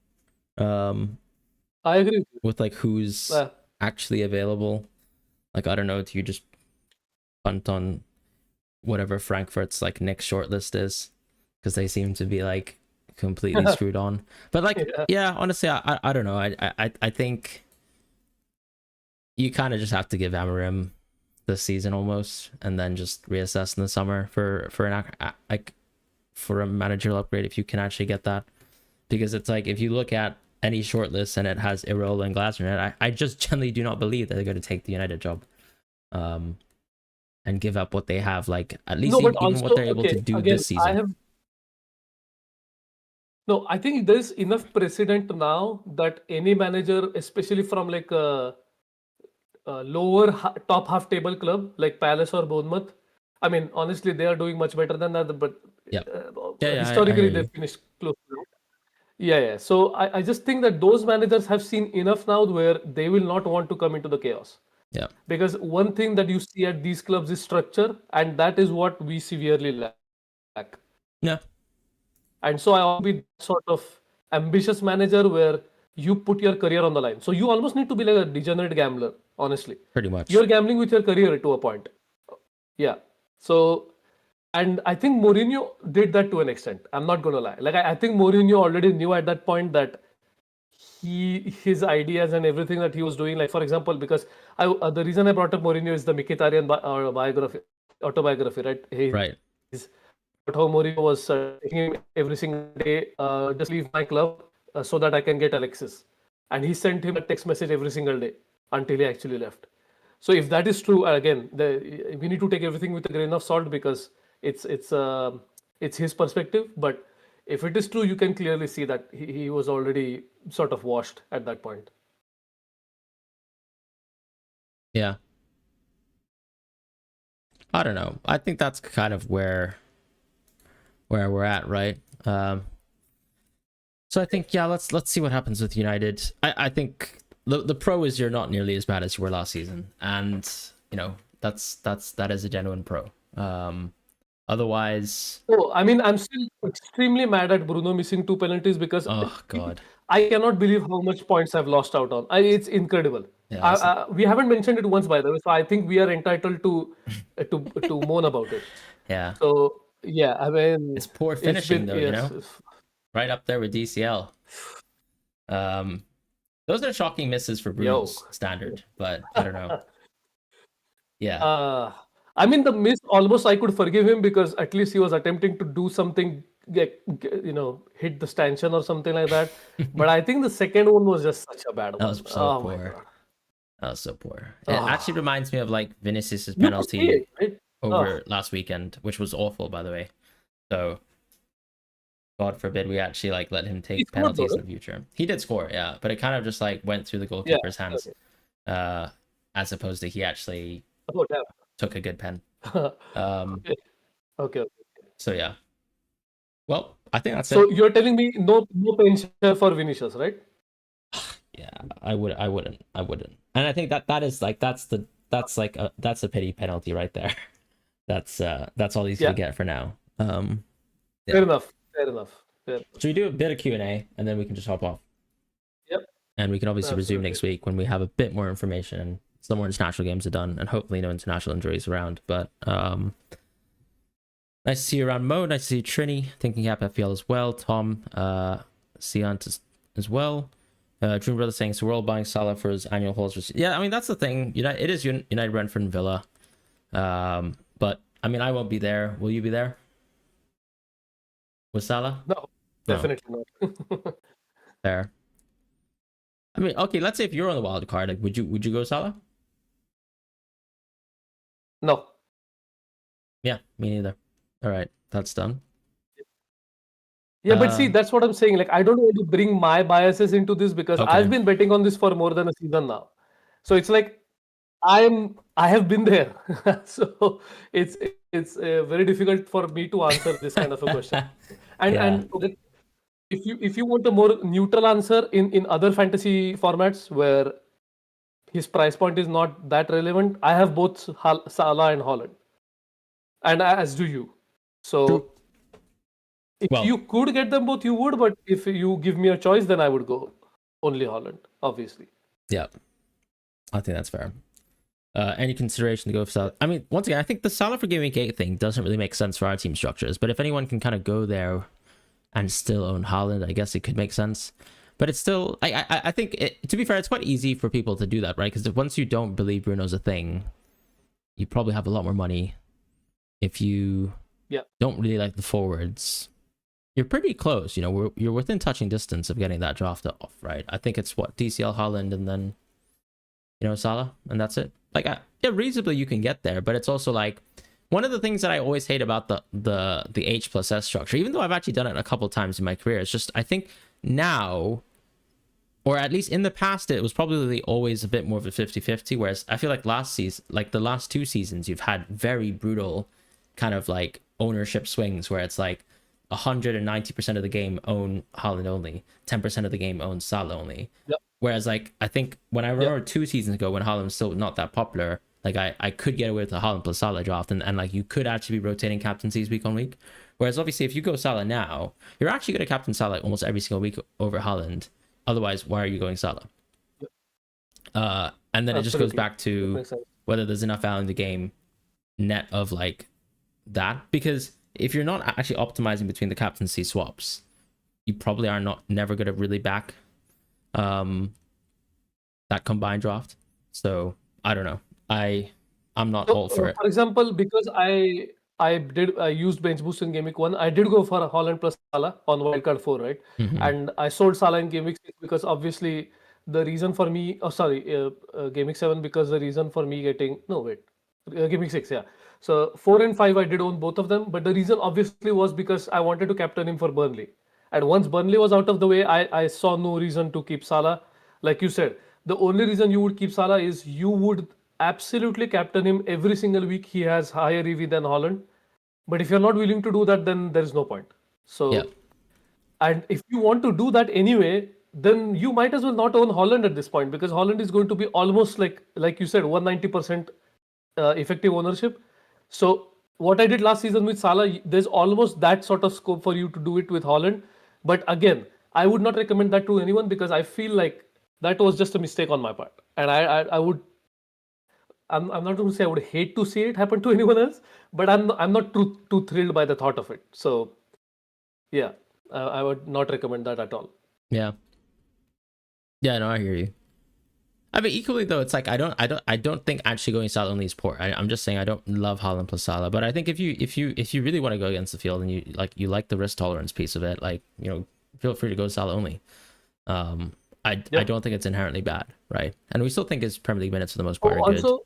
I agree. with like who's Uh, actually available. Like, I don't know, do you just punt on whatever Frankfurt's like next shortlist is, because they seem to be like completely screwed on. But like, yeah. yeah, honestly, I don't know. I think you kind of just have to give Amorim this season almost, and then just reassess in the summer for a managerial upgrade if you can actually get that. Because it's like, if you look at any shortlist and it has Iraola and Glasner in it, I just generally do not believe that they're going to take the United job. And give up what they have, like at least No, but even also, what they're able to okay, do again, this season. I think there's enough precedent now that any manager, especially from like a lower top half table club like Palace or Bournemouth, I mean, honestly, they are doing much better than that, but Yeah. Yeah, I historically hear they you. finished close to it. Yeah, yeah. So I just think that those managers have seen enough now where they will not want to come into the chaos. Yeah. Because one thing that you see at these clubs is structure, and that is what we severely lack. Yeah. And so I want to be that sort of ambitious manager where you put your career on the line. So you almost need to be like a degenerate gambler, honestly. Pretty much. You're gambling with your career to a point. Yeah. So, and I think Mourinho did that to an extent. I'm not going to lie. Like, I think Mourinho already knew at that point that his ideas and everything that he was doing, like, for example, because the reason I brought up Mourinho is the Mkhitaryan autobiography, right? Right. He's about how Mourinho was taking him every single day, just leave my club so that I can get Alexis. And he sent him a text message every single day until he actually left. So if that is true, again, we need to take everything with a grain of salt because it's his perspective. But if it is true, you can clearly see that he was already sort of washed at that point. Yeah. I don't know. I think that's kind of where we're at, right? So I think, yeah, let's see what happens with United. I think the pro is you're not nearly as bad as you were last season, and you know that is a genuine pro. Otherwise, Oh, I mean, I'm still extremely mad at Bruno missing 2 penalties because oh god, I cannot believe how much points I've lost out on. It's incredible. yeah, We haven't mentioned it once, by the way, so I think we are entitled to moan about it. yeah, So yeah, I mean, it's poor it's finishing been though, yes. right up there with DCL. Those are shocking misses for Bruno's standard, but I don't know. Yeah. I mean, the miss almost I could forgive him because at least he was attempting to do something, hit the stanchion or something like that. But I think the second one was just such a bad That one. was so Oh my poor. god. That was so poor. It actually reminds me of like Vinicius's You could see penalty it, right? over last weekend, which was awful, by the way. So, God forbid we actually like let him He take scored though, penalties in right? the future. He did score, yeah, but it kind of just like went through the Yeah. goalkeeper's hands, Okay. as opposed to he actually Oh, damn. took a good pen. Okay. Okay. So yeah. Well, I think that's So it. you're telling me no pension for Vinicius, right? Yeah, I wouldn't. And I think that is like that's a pity penalty right there. That's all he's gonna get for now. Yeah. Fair enough. Fair enough. Should we do a bit of Q&A and then we can just hop off? Yep. And we can obviously resume Absolutely. next week when we have a bit more information and some more international games are done and hopefully no international injuries around. But nice to see you around, Mo. Nice to see you, Trini. Thinking Cap FPL as well. Tom, Seant as well. Dream Brother saying, so we're all buying Salah for his annual hauls. Yeah, I mean, that's the thing. It is United, Brentford, and Villa. But, I mean, I won't be there. Will you be there? With Salah? No, definitely not. Fair. I mean, okay, let's say if you're on the wild card, like, would you go Salah? No. Yeah, me neither. All right, that's done. Yeah, but see, that's what I'm saying. Like, I don't want to bring my biases into this because I've been betting on this for more than a season now. So it's like I have been there. So it's very difficult for me to answer this kind of a question. And if you want a more neutral answer in other fantasy formats where his price point is not that relevant, I have both Salah and Holland, and as do you. So if you could get them both, you would. But if you give me a choice, then I would go only Holland, obviously. Yeah, I think that's fair. Any consideration to go for Salah? I mean, once again, I think the Salah for Gameweek 8 thing doesn't really make sense for our team structures. But if anyone can kind of go there and still own Haaland, I guess it could make sense. But it's still, I think, to be fair, it's quite easy for people to do that, right? Because once you don't believe Bruno's a thing, you probably have a lot more money. If you don't really like the forwards, you're pretty close. You know, you're within touching distance of getting that draft off, right? I think it's what, DCL, Haaland, and then, you know, Salah, and that's it. Like, yeah, reasonably you can get there, but it's also like one of the things that I always hate about the H plus S structure, even though I've actually done it a couple of times in my career, it's just I think now, or at least in the past, it was probably always a bit more of a 50-50, whereas I feel like last season, like the last 2 seasons, you've had very brutal kind of like ownership swings where it's like 190% of the game own Haaland only, 10% of the game owns Salah only. Yep. Whereas like I think when I remember 2 seasons ago when Haaland was still not that popular, like I could get away with a Haaland plus Salah draft and like you could actually be rotating captaincies week on week. Whereas obviously if you go Salah now, you're actually going to captain Salah almost every single week over Haaland. Otherwise, why are you going Salah? And then it just goes back to whether there's enough value in the game net of like that. Because if you're not actually optimizing between the captaincy swaps, you probably are never going to really back that combined draft. So I don't know. I'm not all for it. For example, because I used bench boost in Game Week 1, I did go for a Haaland plus Salah on Wildcard 4, right? And I sold Salah in Game Week 6 because obviously the reason for me, Game Week 7 because the reason for me getting Game Week 6, yeah. So 4 and 5 I did own both of them, but the reason obviously was because I wanted to captain him for Burnley. And once Burnley was out of the way, I saw no reason to keep Salah. Like you said, the only reason you would keep Salah is you would absolutely captain him every single week. He has higher EV than Haaland. But if you're not willing to do that, then there is no point. So, and if you want to do that anyway, then you might as well not own Haaland at this point because Haaland is going to be almost like you said, 190% effective ownership. So what I did last season with Salah, there's almost that sort of scope for you to do it with Haaland. But again, I would not recommend that to anyone because I feel like that was just a mistake on my part. And I'm not going to say I would hate to see it happen to anyone else, but I'm not too thrilled by the thought of it. So yeah, I would not recommend that at all. Yeah, no, I hear you. I mean, equally though, it's like I don't think actually going Salah only is poor. I'm just saying I don't love Haaland plus Salah, but I think if you really want to go against the field and you like the risk tolerance piece of it, like, you know, feel free to go Salah only. I don't think it's inherently bad, right? And we still think his Premier League minutes for the most part are good.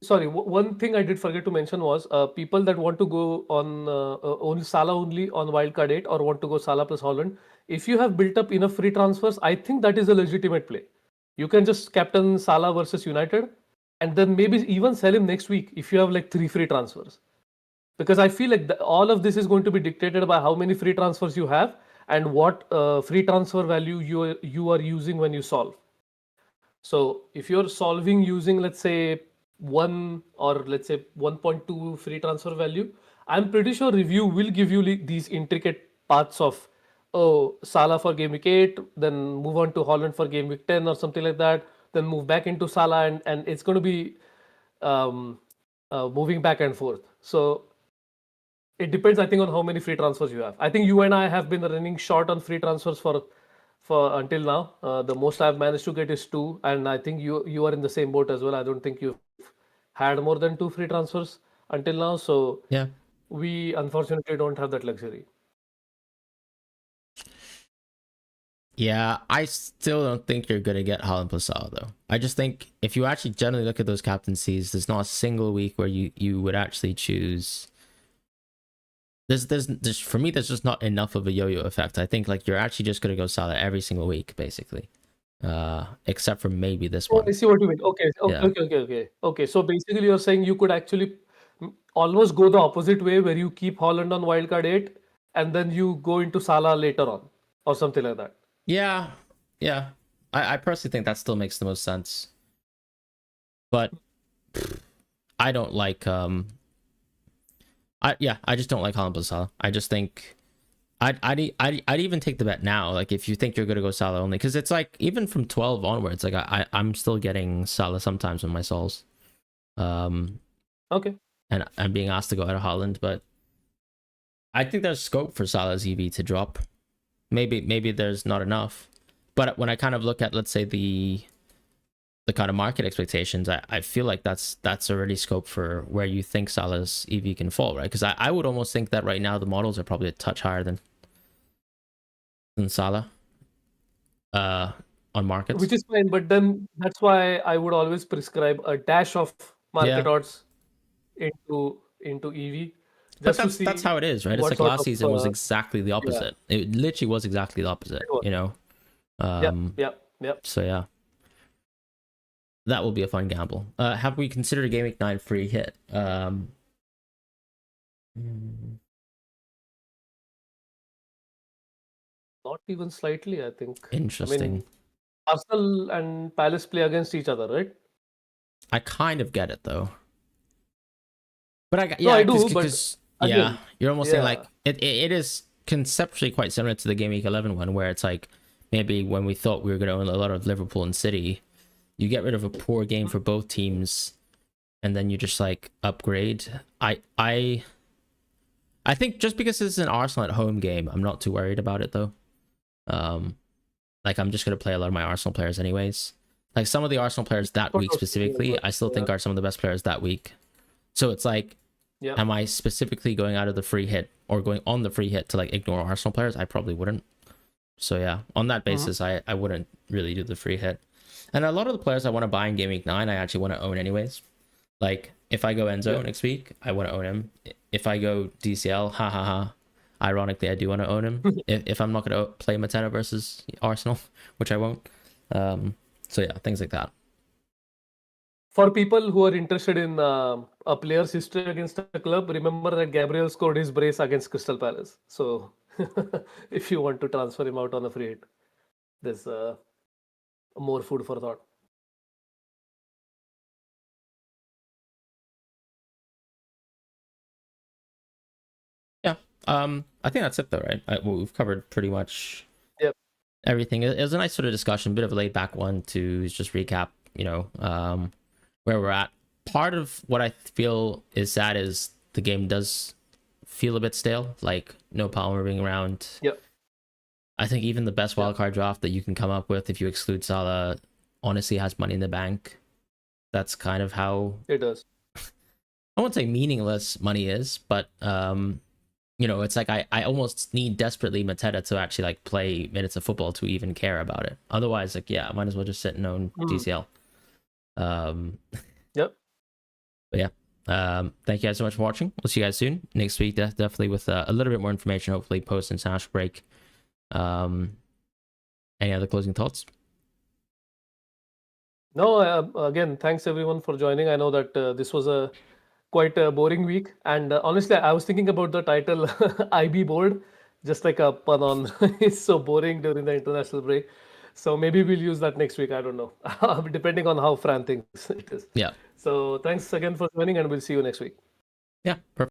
Sorry, one thing I did forget to mention was people that want to go on only Salah only on Wildcard 8 or want to go Salah plus Haaland. If you have built up enough free transfers, I think that is a legitimate play. You can just captain Salah versus United and then maybe even sell him next week if you have like 3 free transfers. Because I feel like all of this is going to be dictated by how many free transfers you have. and what free transfer value you are using when you solve. So if you're solving using, let's say, 1 or let's say 1.2 free transfer value, I'm pretty sure review will give you these intricate paths of, oh, Salah for game week 8, then move on to Holland for game week 10 or something like that, then move back into Salah, and it's going to be um, moving back and forth. So it depends, I think, on how many free transfers you have. I think you and I have been running short on free transfers for until now. The most I've managed to get is 2, and I think you are in the same boat as well. I don't think you've had more than 2 free transfers until now. So Yeah. we unfortunately don't have that luxury. Yeah, I still don't think you're gonna get Haaland plus Salah though. I just think if you actually generally look at those captaincies, there's not a single week where you would actually choose. There's for me, there's just not enough of a yo-yo effect. I think like you're actually just gonna go Salah every single week, basically, except for maybe this Oh, one. I see what you mean. Okay, Yeah. okay. So basically, you're saying you could actually almost go the opposite way, where you keep Holland on wildcard 8, and then you go into Salah later on, or something like that. Yeah, yeah. I personally think that still makes the most sense. But I don't like I just don't like Haaland plus Salah. I just think I'd even take the bet now. Like if you think you're gonna go Salah only, because it's like even from 12 onwards, like I'm still getting Salah sometimes with my souls. Okay. And I'm being asked to go out of Haaland, but I think there's scope for Salah's EV to drop. Maybe there's not enough, but when I kind of look at, let's say, the kind of market expectations, I feel like that's already scope for where you think Salah's EV can fall, right? Because I would almost think that right now the models are probably a touch higher than Salah on markets. Which is fine, but then that's why I would always prescribe a dash of market Yeah. odds into EV. But Just to see that's how it is, right? It's what like sort last of season was exactly the opposite. It literally was exactly the opposite, it was. you know? Yep. So yeah. That will be a fun gamble. Have we considered a Game Week 9 free hit? Not even slightly, I think. Interesting. I mean, Arsenal and Palace play against each other, right? I kind of get it though. But I No, I do, because but again, you're almost saying yeah. like it is conceptually quite similar to the Game Week 11 one, where it's like maybe when we thought we were going to own a lot of Liverpool and City, you get rid of a poor game for both teams, and then you just like upgrade. I think just because this is an Arsenal at home game, I'm not too worried about it though. Like I'm just gonna play a lot of my Arsenal players anyways. Like some of the Arsenal players that week specifically, I still think are some of the best players that week. So it's like, am I specifically going out of the free hit or going on the free hit to like ignore Arsenal players? I probably wouldn't. So yeah, on that basis, I wouldn't really do the free hit. And a lot of the players I want to buy in Game Week 9, I actually want to own anyways. Like if I go Enzo next week, I want to own him. If I go DCL, ironically, I do want to own him. if I'm not going to play Mateta versus Arsenal, which I won't. So yeah, things like that. For people who are interested in a player's history against a club, remember that Gabriel scored his brace against Crystal Palace. So if you want to transfer him out on a free hit, there's more food for thought. Yeah. I think that's it though, right? We've covered pretty much everything. It was a nice sort of discussion, bit of a laid back one to just recap, where we're at. Part of what I feel is sad is the game does feel a bit stale, like no Palmer being around. Yep. I think even the best wildcard draft that you can come up with, if you exclude Salah, honestly has money in the bank. That's kind of how it does. I won't say meaningless money is, but it's like I almost need desperately Mateta to actually like play minutes of football to even care about it. Otherwise, like I might as well just sit and own DCL. Yep. But yeah. Thank you guys so much for watching. We'll see you guys soon next week, definitely with a little bit more information, hopefully post international break. Any other closing thoughts? No, again, thanks everyone for joining. I know that this was quite a boring week, and honestly, I was thinking about the title IB board, just like a pun on it's so boring during the international break. So maybe we'll use that next week. I don't know, depending on how Fran thinks it is. Yeah. So thanks again for joining, and we'll see you next week. Yeah. Perfect.